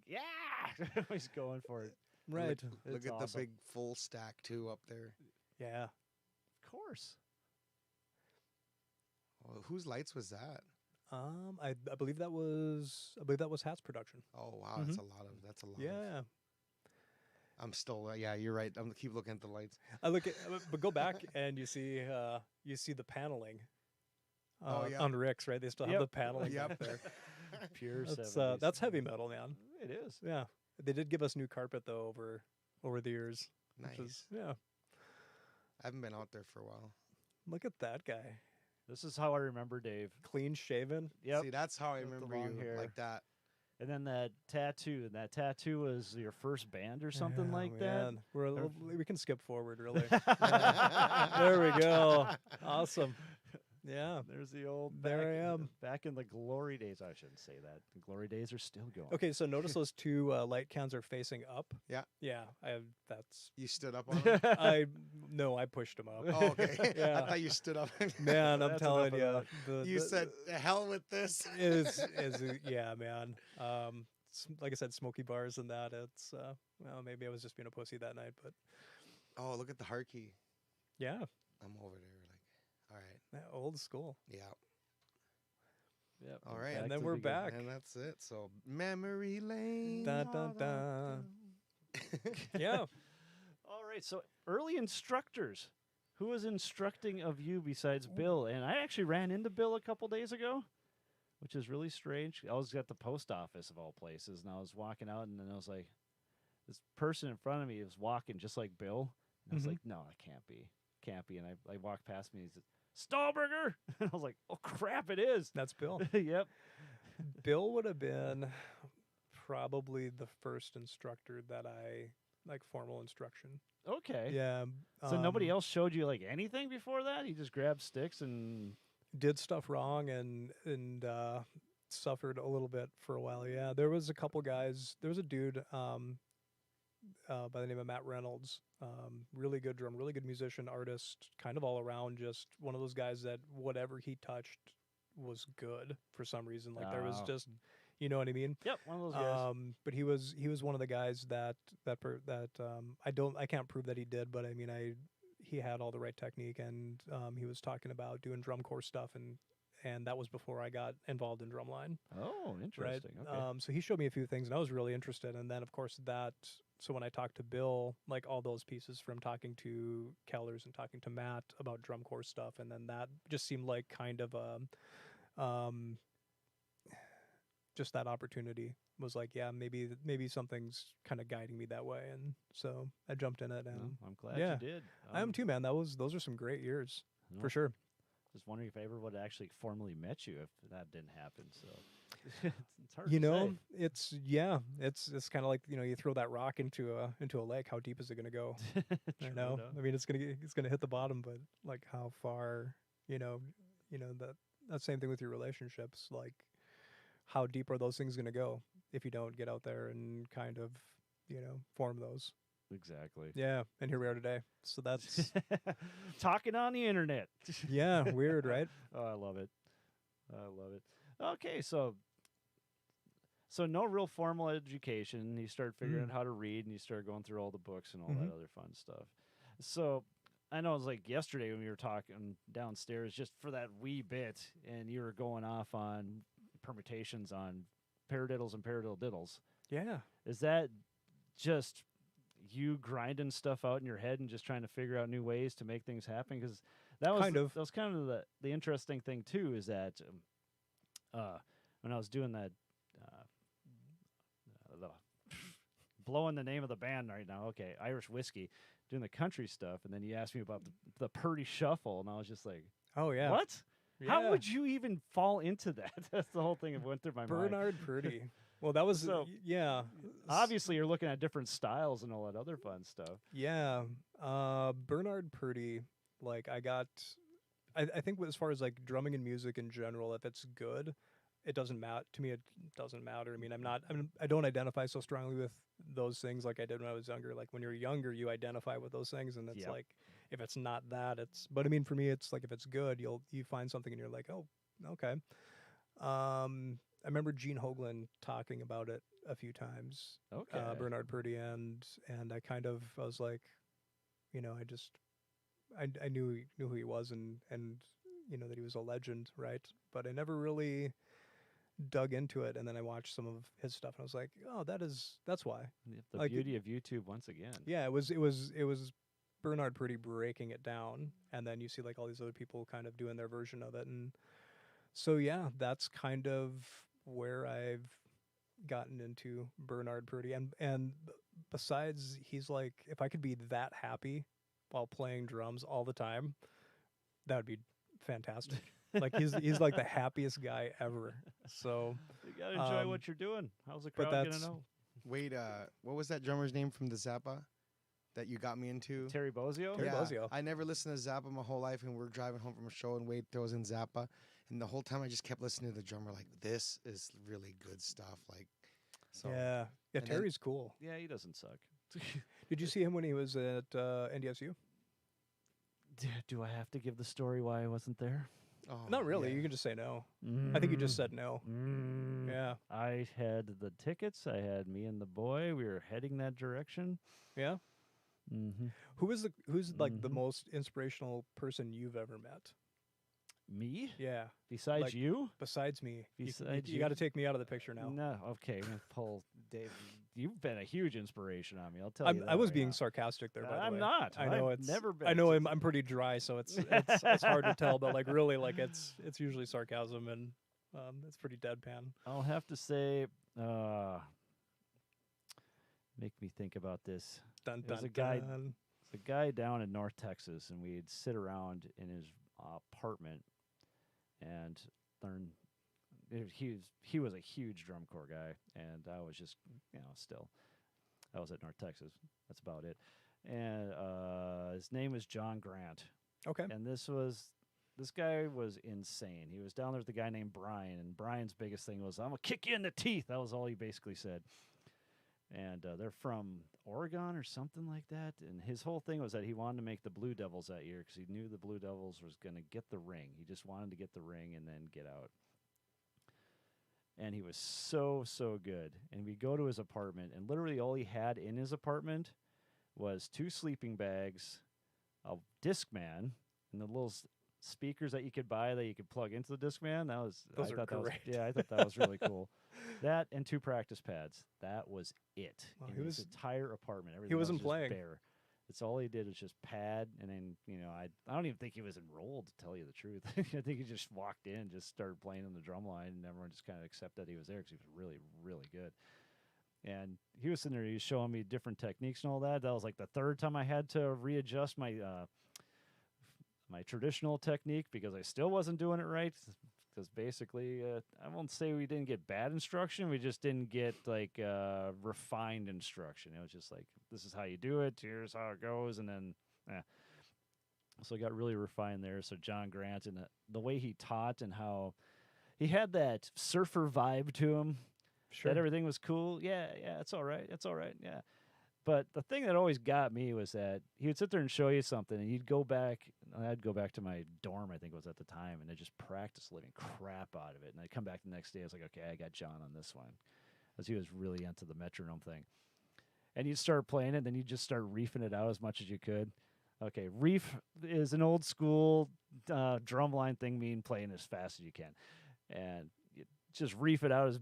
He's going for it. Right. look It's at awesome. the big full stack too up there. Yeah. Of course. Oh, whose lights was that? I believe that was Hat's production. Oh wow, that's a lot. Yeah. I'm still. Yeah, you're right. I'm keep looking at the lights. I look at, but go back and you see the paneling. Oh, yeah. On Rick's, right? They still have Yep. the paneling Yep. up there. Pure That's 70s. heavy metal, man. It is. Yeah. They did give us new carpet though over the years. Nice. Which is, yeah. I haven't been out there for a while. Look at that guy. This is how I remember Dave. Clean shaven. Yep. See, that's how I With the remember long you hair. like that. And then that tattoo. And that tattoo was your first band or something Yeah, like man. We can skip forward, really. that. Yeah. There we go. Awesome. Yeah. There's the old. There back, I am. Back in the glory days. I shouldn't say that. The glory days are still going. Okay, so notice those two light cans are facing up. Yeah. Yeah. That's. You stood up on it. I pushed them up. Oh, okay. Yeah. I thought you stood up. Man, I'm That's telling enough you. of You said, "The hell with this." Yeah, man. Like I said, smoky bars and that. It's well, maybe I was just being a pussy that night, but Oh, look at the heart key. yeah, I'm over there. Like, all right. yeah, old school. Yeah. Yep. All right. back And to then the we're beginning. back. And that's it. So, memory lane. Dun, dun, dun. Yeah. All right. So early instructors. Who was instructing of you besides Bill? And I actually ran into Bill a couple days ago, which is really strange. I was at the post office of all places, and I was walking out, and then I was like, this person in front of me was walking just like Bill. And I was Mhm. like, no, it can't be. Can't be. And I walked past me, and he said, Stahlberger. And I was like, oh, crap, it is. That's Bill. Yep. Bill would have been probably the first instructor that I like formal instruction. Okay. Yeah. So nobody else showed you like anything before that? You just grabbed sticks and did stuff wrong and suffered a little bit for a while. Yeah, there was a couple guys. There was a dude by the name of Matt Reynolds. Really good drum, really good musician, artist, kind of all around. Just one of those guys that whatever he touched was good for some reason. Like there was Oh. just, you know what I mean. yep, one of those guys. But he was one of the guys that I can't prove that he did, but I mean he had all the right technique, and he was talking about doing drum corps stuff, and that was before I got involved in drumline. Oh, Right. interesting. Okay. So he showed me a few things, and I was really interested. And then of course so when I talked to Bill, like all those pieces from talking to Kellers and talking to Matt about drum corps stuff, and then that just seemed like kind of just that opportunity was like, yeah, maybe something's kind of guiding me that way, and so I jumped in it, and Well, I'm glad yeah, you did. I am too, man. Those are some great years no, for sure. Just wondering if I ever would have actually formally met you if that didn't happen. So it's hard You to know, say. it's kind of like, you know, you throw that rock into a lake. How deep is it going to go? True You know, enough. I mean, it's gonna hit the bottom, but like how far? You know that same thing with your relationships. Like, how deep are those things going to go if you don't get out there and kind of, you know, form those? Exactly. Yeah, and here we are today. So that's Talking on the internet. yeah, weird, right? Oh, I love it. I love it. Okay, so no real formal education. You start figuring out how to read, and you start going through all the books and all that other fun stuff. So I know it was like yesterday when we were talking downstairs just for that wee bit, and you were going off on permutations on paradiddles and paradiddles. Yeah. Is that just you grinding stuff out in your head and just trying to figure out new ways to make things happen? Because that was Kind of. that was kind of the interesting thing too. Is that when I was doing that, blowing the name of the band right now. Okay, Irish Whiskey, doing the country stuff, and then you asked me about the Purdy Shuffle, and I was just like, Oh yeah. what? How Yeah. would you even fall into that? That's the whole thing that went through my mind. Bernard Purdy? Well, that was So, yeah. Obviously, you're looking at different styles and all that other fun stuff. Yeah. Bernard Purdy, like I think as far as like drumming and music in general, if it's good, it doesn't matter to me. It doesn't matter. I mean, I don't identify so strongly with those things like I did when I was younger. Like when you're younger, you identify with those things, and it's Yep. like if it's not that, it's. But I mean, for me, it's like if it's good, you find something and you're like, oh, okay. I remember Gene Hoglan talking about it a few times. Okay. Bernard Purdy, and I was like, I knew who he was, and that he was a legend, right? But I never really dug into it, and then I watched some of his stuff, and I was like, oh, that's why. The like, beauty of YouTube once again. Yeah, it was Bernard Purdy breaking it down, and then you see like all these other people kind of doing their version of it, and so yeah, that's kind of where I've gotten into Bernard Purdy, and besides, he's like, if I could be that happy while playing drums all the time, that would be fantastic. Like he's like the happiest guy ever. So You gotta enjoy what you're doing. How's the crowd gonna know? Wait, what was that drummer's name from the Zappa that you got me into? Terry Bozzio? Terry Bozzio. I never listened to Zappa my whole life, and we're driving home from a show, and Wade throws in Zappa, and the whole time I just kept listening to the drummer, like, this is really good stuff. Like, so yeah, and then- Terry's cool. Yeah, he doesn't suck. Did you see him when he was at NDSU? Do I have to give the story why I wasn't there? oh, Not really. yeah. You can just say no. I think you just said no. Mm. Yeah. I had the tickets. I had me and the boy. We were heading that direction. Yeah. Mm-hmm. Who's like the most inspirational person you've ever met? Me? Yeah. Besides Like, you? Besides me. Besides you you? got to take me out of the picture now. No. Okay. I'm gonna pull Dave. You've been a huge inspiration on me. I'll tell you that I was right being now. sarcastic there. By the I'm way. not. I know I've it's never been. I know I'm pretty dry, so it's hard to tell. But like really, like it's usually sarcasm, and it's pretty deadpan. I'll have to say, make me think about this. Dun, There's dun, a guy- dun. The guy down in North Texas, and we'd sit around in his apartment and learn. He was a huge drum corps guy, and I was just still. I was at North Texas. That's about it. And his name was John Grant. Okay. And this guy was insane. He was down there with a guy named Brian, and Brian's biggest thing was, I'm going to kick you in the teeth. That was all he basically said. And they're from Oregon or something like that. And his whole thing was that he wanted to make the Blue Devils that year because he knew the Blue Devils was going to get the ring. He just wanted to get the ring and then get out. And he was so good. And we go to his apartment, and literally all he had in his apartment was 2 sleeping bags, a Discman, and the little speakers that you could buy that you could plug into the Discman. Those are great. I thought that was really cool. That and 2 practice pads. That was it. Wow, in he his was- entire apartment. Everything he wasn't else was playing. bare. That's all he did was just pad, and then I don't even think he was enrolled, to tell you the truth. I think he just walked in, just started playing on the drum line, and everyone just kind of accepted he was there because he was really, really good. And he was sitting there, he was showing me different techniques and all that. That was like the 3rd time I had to readjust my my traditional technique because I still wasn't doing it right. Because basically, I won't say we didn't get bad instruction. We just didn't get like refined instruction. It was just like, this is how you do it. Here's how it goes. And then, So it got really refined there. So John Grant and the way he taught and how he had that surfer vibe to him. Sure. That everything was cool. Yeah, it's all right. It's all right. Yeah. But the thing that always got me was that he would sit there and show you something, and you'd go back. I'd go back to my dorm, I think it was at the time, and I'd just practice the living crap out of it. And I'd come back the next day. I was like, okay, I got John on this one. Because he was really into the metronome thing. And you'd start playing it, and then you'd just start reefing it out as much as you could. Okay, reef is an old school drumline thing, mean playing as fast as you can. And you just reef it out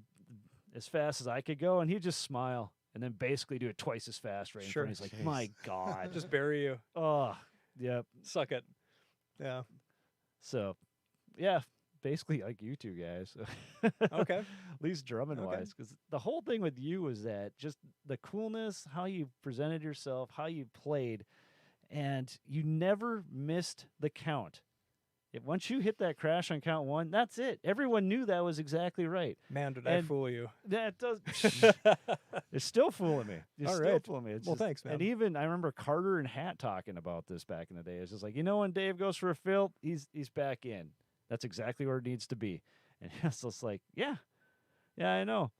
as fast as I could go, and he'd just smile. And then basically do it twice as fast, right? Sure. He's like, Jeez. my God. Just bury you. Oh, yep. Suck it. Yeah. So, yeah, basically like you two guys. Okay. At least drumming Okay. wise. Because the whole thing with you was that just the coolness, how you presented yourself, how you played, and you never missed the count. Once you hit that crash on count 1, that's it. Everyone knew that was exactly right. Man, did I And- fool you? That does. It's still fooling me. It's All still right. fooling me. It's Well, just- thanks, man. And even I remember Carter and Hat talking about this back in the day. It's just like, when Dave goes for a fill, he's back in. That's exactly where it needs to be. And it's just like, yeah, I know.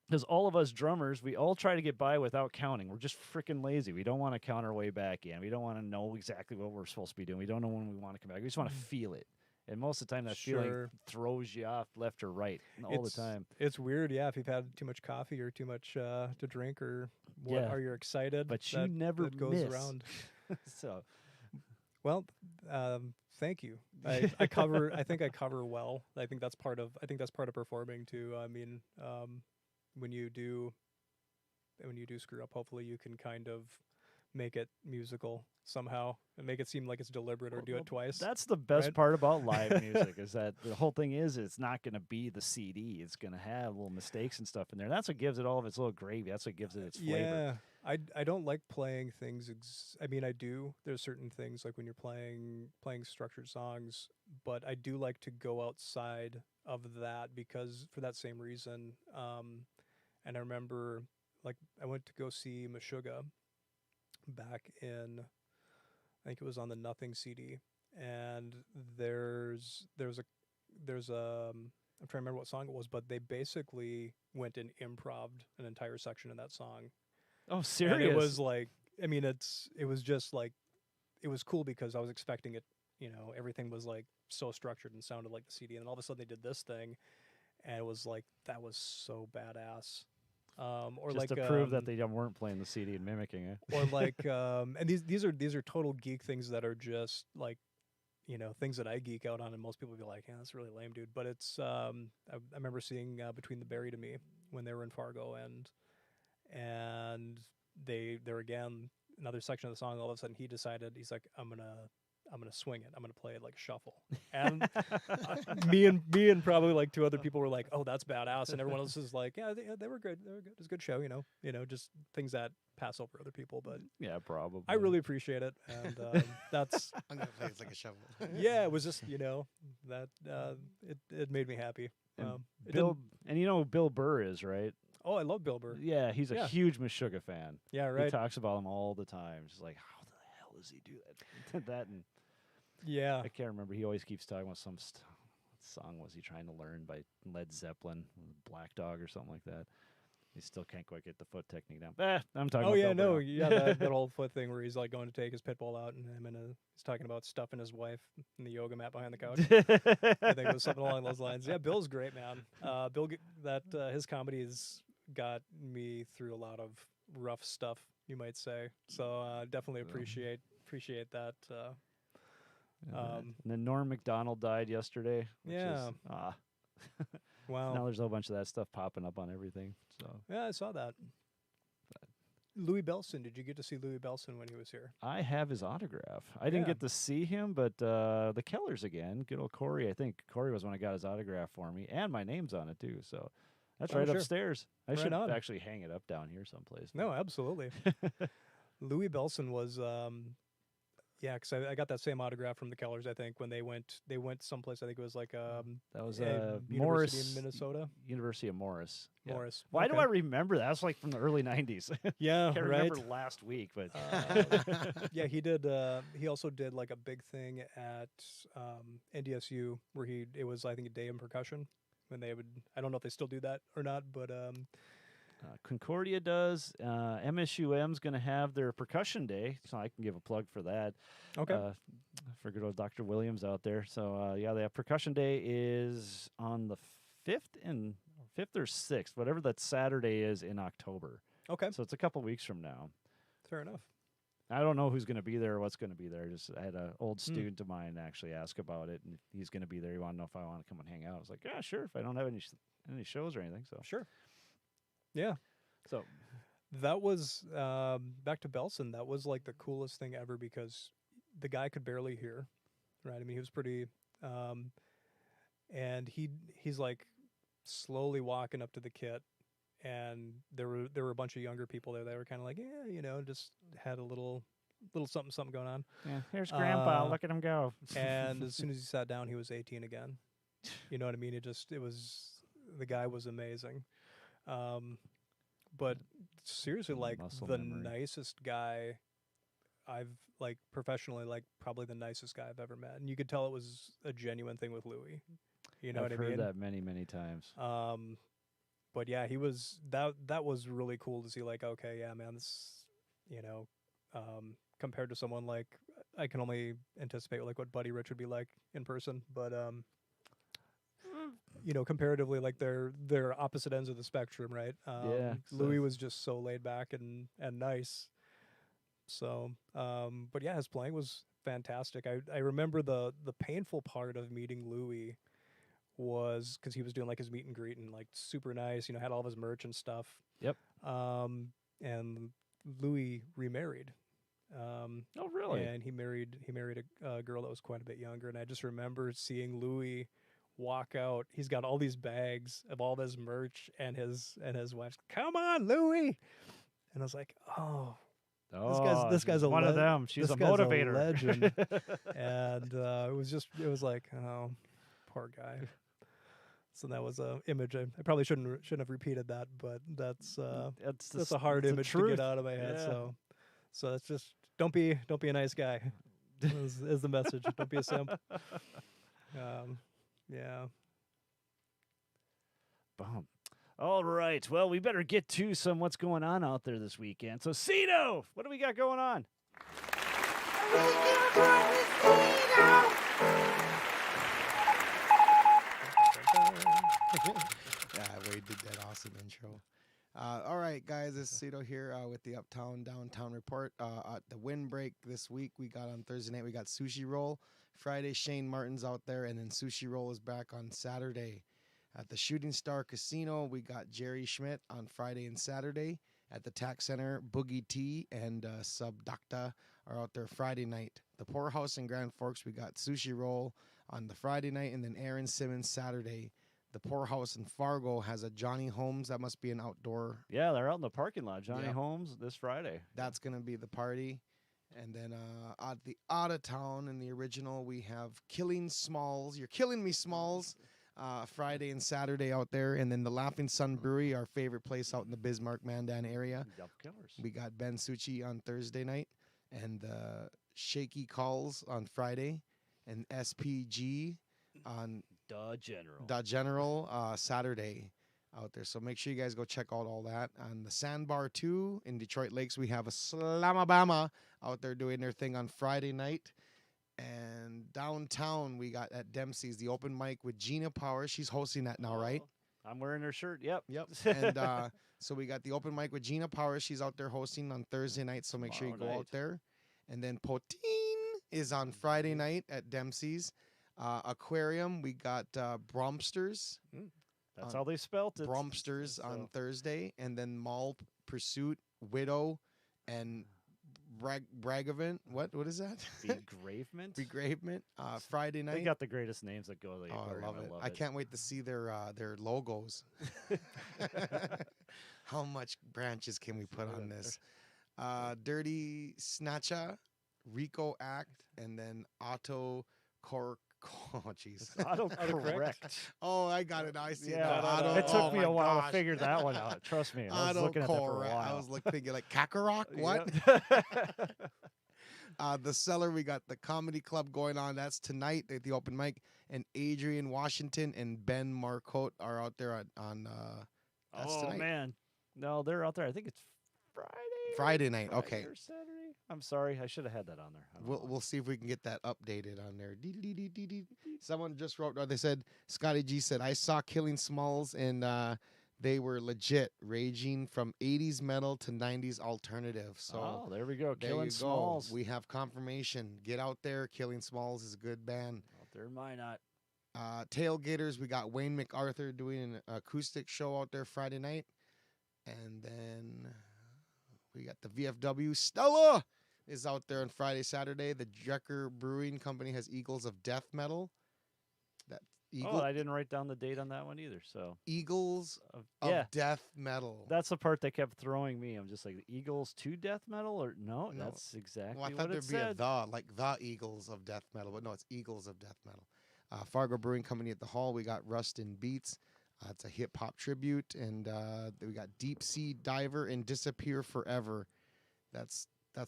Because all of us drummers, we all try to get by without counting. We're just freaking lazy. We don't want to count our way back in. We don't want to know exactly what we're supposed to be doing. We don't know when we want to come back. We just want to feel it. And most of the time, that feeling throws you off left or right all the time. It's weird, yeah. If you've had too much coffee or too much to drink, or are you excited? But you never goes around. So, well, thank you. I cover. I think I cover well. I think that's part of performing too. I mean, when you do screw up, hopefully you can kind of make it musical somehow and make it seem like it's deliberate, or do it twice. That's the best part about live music, is that the whole thing is it's not going to be the CD. It's going to have little mistakes and stuff in there. That's what gives it all of its little gravy. That's what gives it its flavor. Yeah, I don't like playing things. I mean, I do. There's certain things like when you're playing structured songs, but I do like to go outside of that because for that same reason. And I remember, like, I went to go see Meshuggah back in, I think it was on the Nothing CD, and there's a I'm trying to remember what song it was, but they basically went and improv'd an entire section of that song. Oh, serious? And it was like, I mean, it was just like, it was cool because I was expecting it, everything was like so structured and sounded like the CD, and then all of a sudden they did this thing, and it was like, that was so badass. Or just like to prove that they weren't playing the CD and mimicking it. Or like, and these are total geek things that are just like, things that I geek out on, and most people would be like, yeah, that's really lame, dude. But it's, I remember seeing Between the Buried and Me when they were in Fargo, and they're again, another section of the song, all of a sudden he's like, I'm gonna swing it. I'm gonna play it like a shuffle. And me and probably like two other people were like, "Oh, that's badass," and everyone else is like, "Yeah, they were good. They were good. It was a good show." Just things that pass over other people. But yeah, probably. I really appreciate it, and that's. I'm gonna play it like a shovel. Yeah, it was just that it made me happy. Bill Burr is right. Oh, I love Bill Burr. Yeah, he's a huge Meshuggah fan. Yeah, right. He talks about him all the time. Just like, how the hell does he do that? that and. Yeah. I can't remember. He always keeps talking about what song was he trying to learn by Led Zeppelin, Black Dog or something like that. He still can't quite get the foot technique down. I'm talking about that whole foot thing where he's like going to take his pit bull out, and he's talking about stuffing his wife in the yoga mat behind the couch. I think it was something along those lines. Yeah, Bill's great, man. His comedy has got me through a lot of rough stuff, you might say. So definitely appreciate that. And then Norm Macdonald died yesterday. Yeah. Wow. Now there's a whole bunch of that stuff popping up on everything. So yeah, I saw that. Louis Bellson. Did you get to see Louis Bellson when he was here? I have his autograph. I didn't get to see him, but the Kellers again. Good old Corey. I think Corey was when I got his autograph for me, and my name's on it too. So that's right upstairs. I should actually hang it up down here someplace. No, absolutely. Louis Bellson was. Yeah, because I got that same autograph from the Kellers. I think when they went someplace. I think it was like that was Morris in Minnesota. University of Morris. Yeah. Morris. Why do I remember that? That's like from the early '90s. Yeah, I can't remember last week, but yeah, he did. He also did like a big thing at NDSU where it was I think a day in percussion when they would. I don't know if they still do that or not, but. Concordia does. MSUM's going to have their percussion day, so I can give a plug for that. Okay. For good old Dr. Williams out there. So, they have percussion day is on the 5th or 6th, whatever that Saturday is in October. Okay. So it's a couple weeks from now. Fair enough. I don't know who's going to be there or what's going to be there. I had an old student of mine actually ask about it, and if he's going to be there. He wanted to know if I want to come and hang out. I was like, yeah, sure, if I don't have any shows or anything. So sure. Yeah. So that was back to Belson. That was like the coolest thing ever because the guy could barely hear, right? I mean, he was pretty, and he's like slowly walking up to the kit, and there were a bunch of younger people there. They were kind of like, yeah, just had a little something going on. Yeah, here's Grandpa. Look at him go. And as soon as he sat down, he was 18 again. You know what I mean? The guy was amazing. But seriously, like the nicest guy I've professionally, probably the nicest guy I've ever met. And you could tell it was a genuine thing with Louis. You know I've what I heard mean? that many times. But yeah, he was that was really cool to see. Like, okay, yeah, man, this, you know, compared to someone like, I can only anticipate like what Buddy Rich would be like in person, but you know, comparatively, like they're opposite ends of the spectrum, right? Yeah, Louis was just so laid back and nice. So, but yeah, his playing was fantastic. I remember the painful part of meeting Louis was because he was doing like his meet and greet and like super nice, you know, had all of his merch and stuff. Yep. And Louis remarried. Oh, really? And he married a girl that was quite a bit younger. And I just remember seeing Louis walk out. He's got all these bags of all this merch, and his wife's, "Come on, Louis!" And I was like, "Oh, Oh, this guy's a one of them. She's this a guy's motivator. legend." And it was like, oh, poor guy. So that was a image. I probably shouldn't have repeated that, but that's a hard image to get out of my head. Yeah. So it's just don't be a nice guy. is the message. Don't be a simp. Yeah. Boom. All right. Well, we better get to some what's going on out there this weekend. So, Cito, what do we got going on? Yeah, Wade did that awesome intro. All right, guys, this is Cito here with the Uptown Downtown Report. At the windbreak this week, we got on Thursday night, we got Sushi Roll. Friday, Shane Martin's out there, and then Sushi Roll is back on Saturday. At the Shooting Star Casino, we got Jerry Schmidt on Friday and Saturday. At the Tax Center, Boogie T and Subdocta are out there Friday night. The Poorhouse in Grand Forks, we got Sushi Roll on the Friday night, and then Aaron Simmons Saturday. The Poorhouse in Fargo has a Johnny Holmes. That must be an outdoor. Yeah, they're out in the parking lot. Johnny Yep. Holmes this Friday. That's going to be the party. And then at the Out of Town in the original, we have Killing Smalls. You're killing me, Smalls. Friday and Saturday out there. And then the Laughing Sun Brewery, our favorite place out in the Bismarck, Mandan area. Of course. We got Ben Suchi on Thursday night. And Shaky Calls on Friday. And SPG on Da General Saturday out there. So make sure you guys go check out all that. On the Sandbar 2 in Detroit Lakes, we have a Slamabama out there doing their thing on Friday night. And downtown, we got at Dempsey's the open mic with Gina Power. She's hosting that now, right? I'm wearing her shirt. Yep. And so we got the open mic with Gina Power. She's out there hosting on Thursday night, so make sure you go out there. And then Poutine is on Friday night at Dempsey's. Aquarium, we got Bromsters. That's how they spelt it. Bromsters on Thursday, and then Mall Pursuit, Widow, and Bragavant. What is that? Begravement. Begravement. Friday night. They got the greatest names that go to the Oh, aquarium. I love it. I can't wait to see their logos. How much branches can we put on this? Dirty Snatcha, Rico Act, and then Auto Cork. Oh, jeez. Autocorrect. Oh, I got it. I see it. Yeah, Auto, it took me a while gosh. to figure that one out. Trust me. I was looking at that for a while. I was thinking like Kakarot. What? The Cellar, we got the comedy club going on. That's tonight at the open mic. And Adrian Washington and Ben Marcotte are out there on that's tonight. Man. No, they're out there. I think it's Friday night. Okay. Or Saturday. I'm sorry. I should have had that on there. We'll see if we can get that updated on there. Someone just wrote, they said, Scotty G said, I saw Killing Smalls and they were legit, raging from 80s metal to 90s alternative. So there we go. there Killing you Smalls. go. We have confirmation. Get out there. Killing Smalls is a good band. Out there, why not? Tailgaters, we got Wayne MacArthur doing an acoustic show out there Friday night. And then we got the VFW. Stella is out there on Friday, Saturday. The Drecker Brewing Company has Eagles of Death Metal. I didn't write down the date on that one either. So Eagles of Death Metal. That's the part that kept throwing me. I'm just like, the Eagles to death metal? Or no, that's exactly I what thought it there'd be a said. like the Eagles of Death Metal, but no, it's Eagles of Death Metal. Fargo Brewing Company at the Hall. We got Rust and Beats. It's a hip hop tribute, and we got Deep Sea Diver and Disappear Forever. That's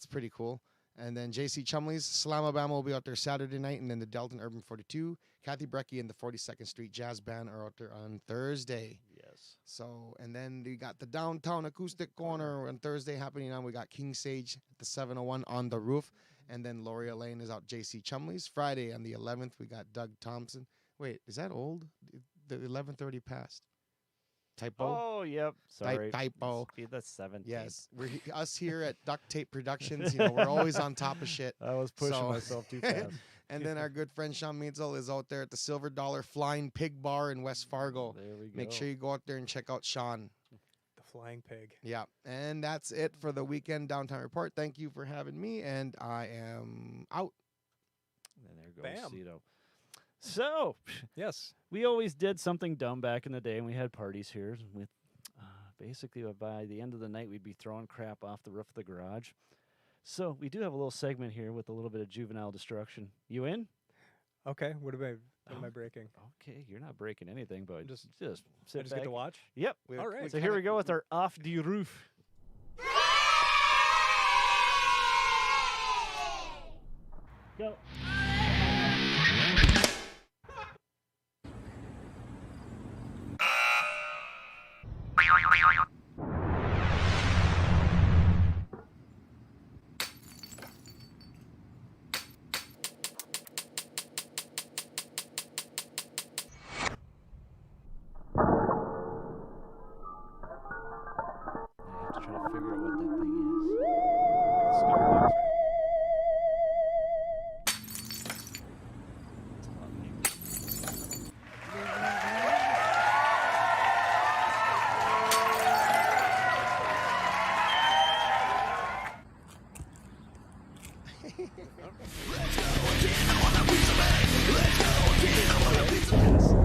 pretty cool. And then JC Chumley's Slamabama will be out there Saturday night. And then the Delton Urban 42, Kathy Brecky and the 42nd Street Jazz Band are out there on Thursday. Yes. So, and then we got the Downtown Acoustic Corner on Thursday happening on. We got King Sage at the 701 on the roof. And then Loria Lane is out JC Chumley's. Friday on the 11th, we got Doug Thompson. Wait, is that old? The 11:30 passed. Typo? Oh, yep. Sorry. Typo. That's 17. Yes. Us here at Duct Tape Productions, we're always on top of shit. I was pushing myself too fast. And then our good friend Sean Meitzel is out there at the Silver Dollar Flying Pig Bar in West Fargo. There we go. Make sure you go out there and check out Sean. The Flying Pig. Yeah. And that's it for the weekend downtown report. Thank you for having me, and I am out. And there goes Bam. Cito. So, Yes. we always did something dumb back in the day, and we had parties here with basically by the end of the night, we'd be throwing crap off the roof of the garage. So, we do have a little segment here with a little bit of juvenile destruction. You in? Okay. What am I breaking? Okay, you're not breaking anything, but Just- just I sit just back. get to watch. Yep. All right. So here we go with our off the roof. Go. I have to try to figure out what that thing is. Starbucks. It's a lot of names.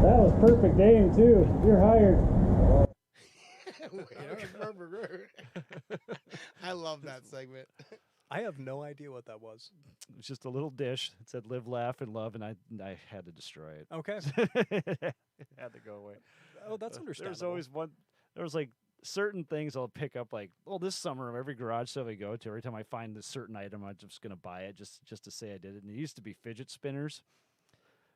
That was perfect aim too. You're hired. I love that segment. I have no idea what that was. It was just a little dish. It said "Live, Laugh, and Love," and I had to destroy it. Okay. It had to go away. Oh, that's understandable. There's always one. There was like certain things I'll pick up. Like, well, this summer, every garage sale we go to, every time I find this certain item, I'm just gonna buy it just to say I did it. And it used to be fidget spinners,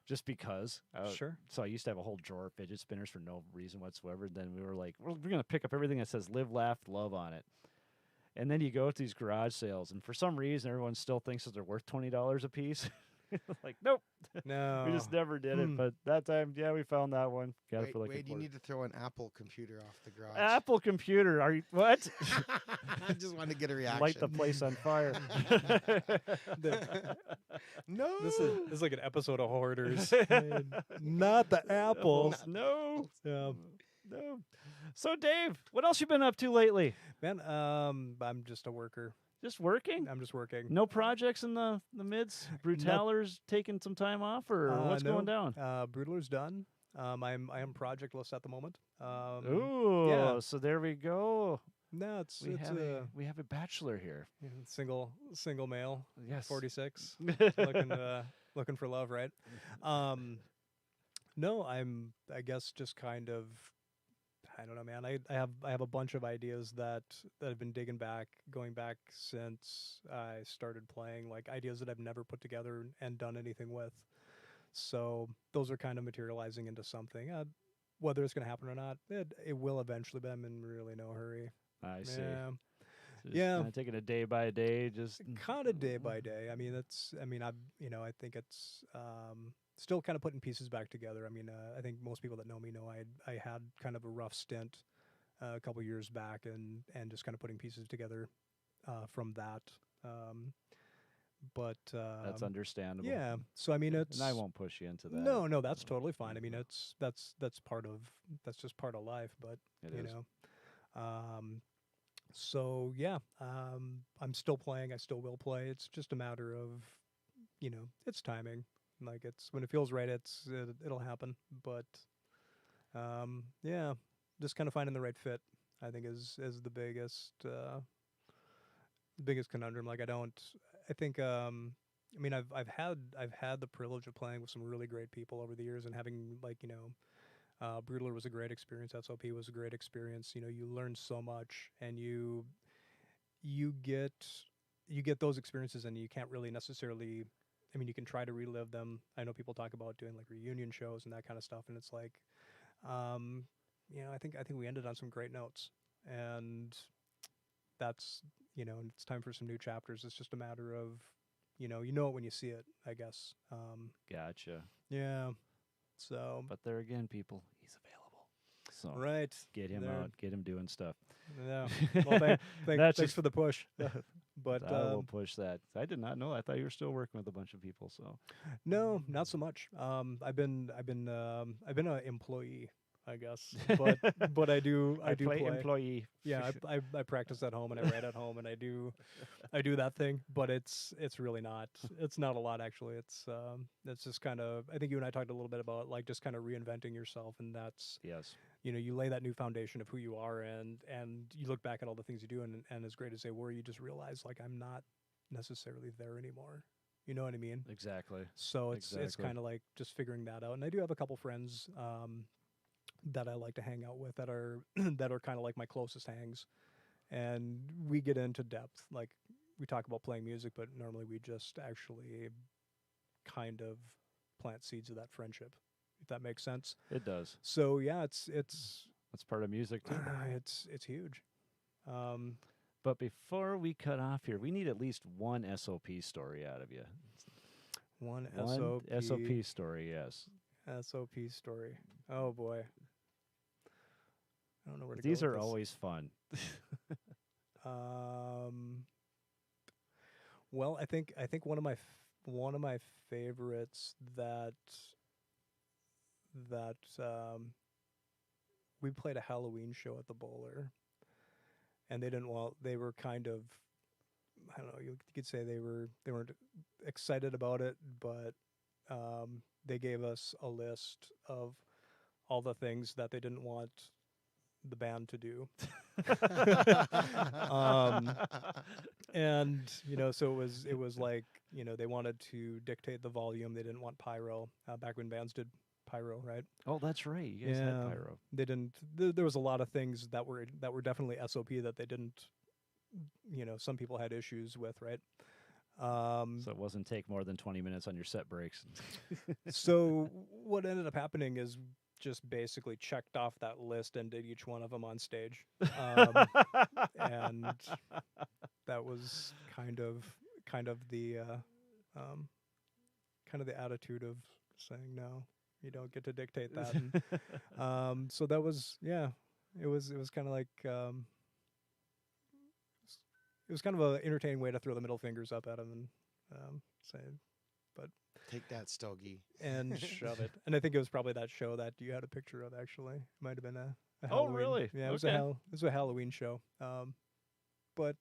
just because. Sure. So I used to have a whole drawer of fidget spinners for no reason whatsoever. Then we were like, well, we're gonna pick up everything that says "Live, Laugh, Love" on it. And then you go to these garage sales, and for some reason, everyone still thinks that they're worth $20 a piece. Like, nope, No. we just never did it. But that time, yeah, we found that one. Got it for like a Wade, you quarter. need to throw an Apple computer off the garage. Apple computer. Are you what? I just wanted to get a reaction. Light the place on fire. No. This is like an episode of Hoarders. Not the apples. No, Yeah. no. So, Dave, what else you been up to lately? Man, I'm just a worker. Just working? I'm just working. No projects in the mids? Brutalur's taking some time off, or what's no. going down? Brutalur's done. I am projectless at the moment. Ooh, yeah. so there we go. No, it's We have a bachelor here. single male. Yes. 46. looking for love, right? No, I guess just kind of, I don't know, man. I have a bunch of ideas that I've been going back since I started playing, like ideas that I've never put together and done anything with. So those are kind of materializing into something. Whether it's going to happen or not, it will eventually, but I'm in really no hurry. I see. Yeah. So just Yeah. kinda taking it day by day, just Kind of day by day. I mean, I think it's still kind of putting pieces back together. I mean, I think most people that know me know I had kind of a rough stint a couple years back, and just kind of putting pieces together from that. But that's understandable. yeah. So I mean, it's and I won't push you into that. no, that's totally fine. I mean, that's just part of life. But It you is. know, so yeah, I'm still playing. I still will play. It's just a matter of, it's timing. Like it's when it feels right, it'll happen. But yeah, just kind of finding the right fit, I think is the biggest conundrum. Like I think I mean I've had the privilege of playing with some really great people over the years, and having Brutalur was a great experience. S.O.P was a great experience. You learn so much, and you get you get those experiences and you can't really necessarily. I mean, you can try to relive them. I know people talk about doing like reunion shows and that kind of stuff, and it's like, I think we ended on some great notes, and that's it's time for some new chapters. It's just a matter of, it when you see it, I guess. Gotcha. Yeah. So, But there again, people, he's available. So right, get him out, get him doing stuff. Yeah. Well, thanks for the push. But I will push that. I did not know. I thought you were still working with a bunch of people. So no, not so much. I've been an employee, I guess, but I do play employee. Yeah, I practice at home and I write at home and I do that thing, but it's really not. It's not a lot actually. It's just kind of. I think you and I talked a little bit about like just kind of reinventing yourself, and that's yes. You lay that new foundation of who you are, and you look back at all the things you do, and as great as they were, you just realize like I'm not necessarily there anymore. You know what I mean? Exactly. So it's kind of like just figuring that out. And I do have a couple friends that I like to hang out with that are that are kind of like my closest hangs, and we get into depth. Like we talk about playing music, but normally we just actually kind of plant seeds of that friendship, if that makes sense. It does. So yeah, it's that's part of music too. It's huge. But before we cut off here, we need at least one SOP story out of you. One SOP story, yes. SOP story. Oh boy. I don't know where to These go. These are always fun. Well, I think one of my favorites that we played a Halloween show at the Bowler, and they were kind of, I don't know, you could say they weren't excited about it, but they gave us a list of all the things that they didn't want the band to do. And so it was like, they wanted to dictate the volume. They didn't want pyro, back when bands did pyro, right? Oh, that's right. You guys had pyro. They didn't. There was a lot of things that were definitely SOP that they didn't. Some people had issues with, right? So it wasn't take more than 20 minutes on your set breaks. So what ended up happening is just basically checked off that list and did each one of them on stage, and that was kind of the attitude of saying no, you don't get to dictate that. And, so that was it was kind of like it was kind of an entertaining way to throw the middle fingers up at him and say, but take that, Stogie, and shove it. And I think it was probably that show that you had a picture of. Actually, it might have been a oh, Halloween. really? Yeah, it was it was a Halloween show. But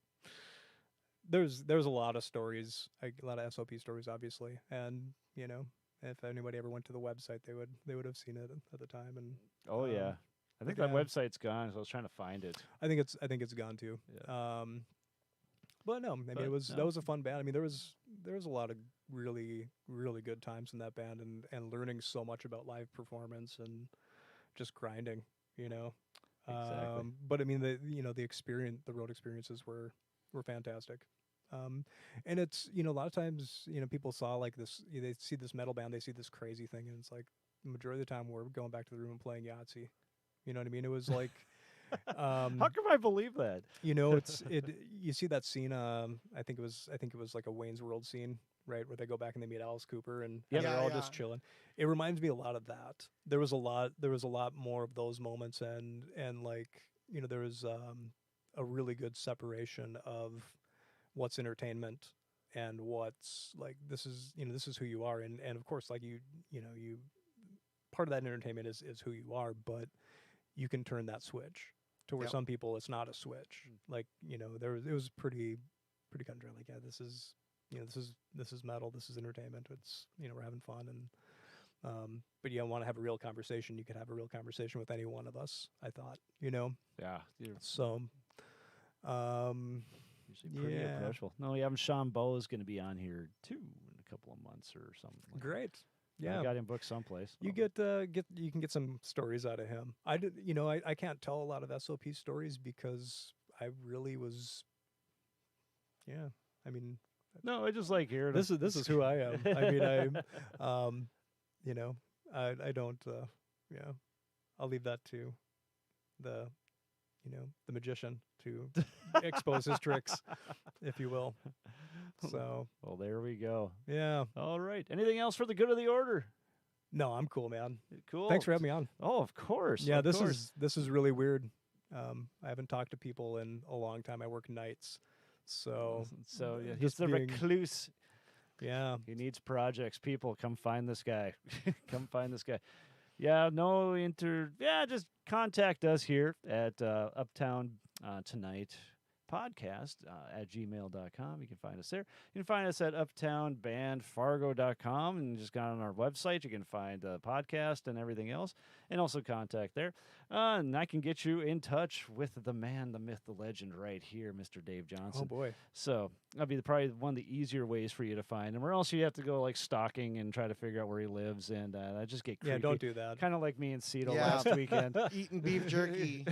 there's a lot of stories, a lot of SOP stories, obviously, and if anybody ever went to the website, they would have seen it at the time. And oh yeah, I think that website's gone. So I was trying to find it. I think it's gone too. Yeah. But no, I mean that was a fun band. I mean there was a lot of really, really good times in that band, and learning so much about live performance and just grinding, Exactly. But I mean the road experiences were fantastic. And it's a lot of times people saw like this, they see this metal band, they see this crazy thing, and it's like the majority of the time we're going back to the room and playing Yahtzee. You know what I mean? It was like how come I believe that? You see that scene. I think it was like a Wayne's World scene, right, where they go back and they meet Alice Cooper and they're all just chilling. It reminds me a lot of that. There was a lot more of those moments, and like there was a really good separation of what's entertainment and what's like this is who you are, and of course like you part of that entertainment is who you are, but you can turn that switch to where some people it's not a switch. Like it was pretty cut and dry. Like this is metal, this is entertainment. It's we're having fun, and but you want to have a real conversation. You could have a real conversation with any one of us. I thought Yeah. So usually pretty approachable. No, yeah, Sean Bowe is going to be on here too in a couple of months or something. Great. Yeah, I got him booked someplace. You you can get some stories out of him. I can't tell a lot of SOP stories because I really was, I mean, No, I just like hearing this them. is who I am. I mean, you know, I don't, yeah, I'll leave that to the, the magician to expose his tricks, if you will. So, Well, there we go. yeah. All right. Anything else for the good of the order? No, I'm cool, man. Cool. Thanks for having me on. Oh, of course. Yeah, of this course. is really weird. I haven't talked to people in a long time. I work nights, so Yeah, he's just the being- recluse. Yeah, He needs projects. People, come find this guy. Come find this guy. Yeah, just contact us here at Uptown Tonight podcast at gmail.com. You can find us there. You can find us at uptownbandfargo.com, and just go on our website. You can find the podcast and everything else, and also contact there. And I can get you in touch with the man, the myth, the legend right here, Mr. Dave Johnson. oh boy. So that'd be probably one of the easier ways for you to find him, or else you have to go like stalking and try to figure out where he lives, and I just get creepy. Yeah, don't do that. Kind of like me and Cito Yeah. last weekend. Eating beef jerky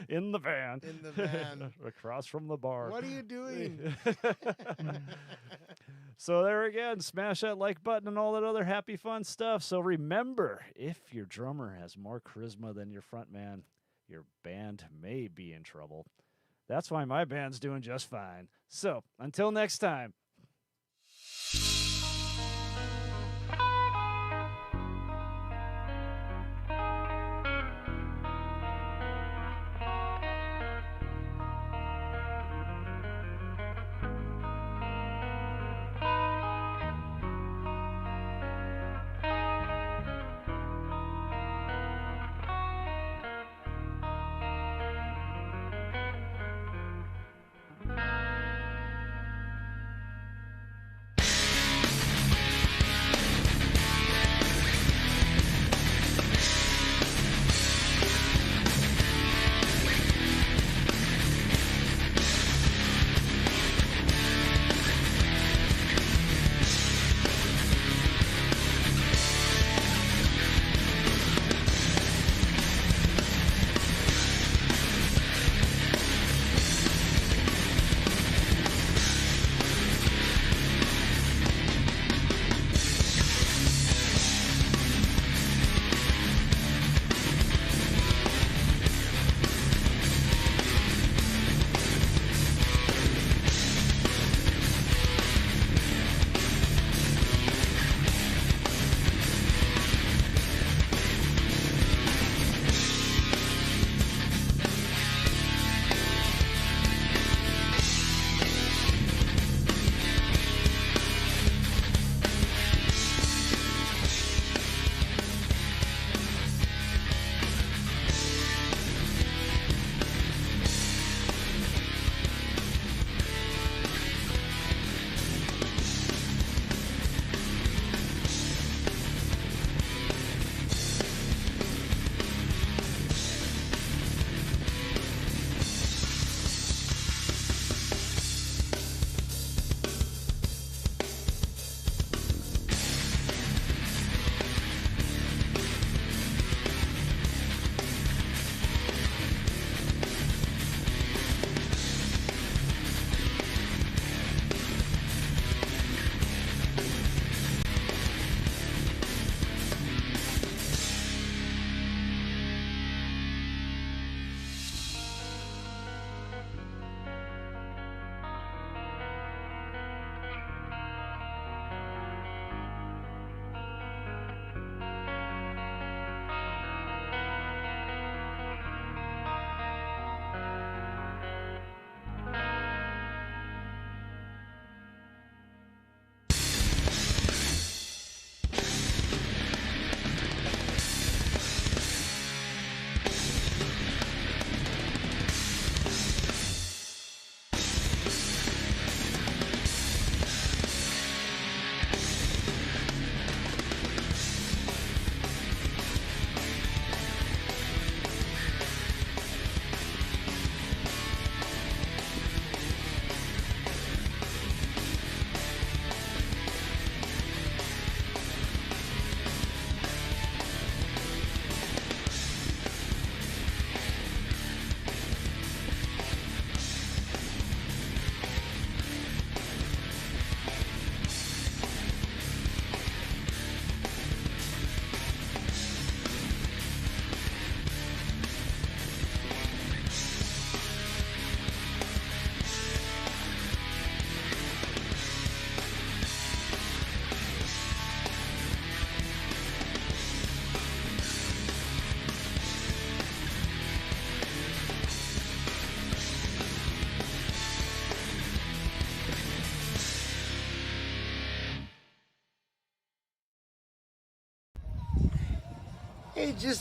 In the van. in the van. Across from the bar. What are you doing? So there again, smash that like button and all that other happy fun stuff. So remember, if your drummer has more charisma than your front man, your band may be in trouble. That's why my band's doing just fine. So until next time. It's just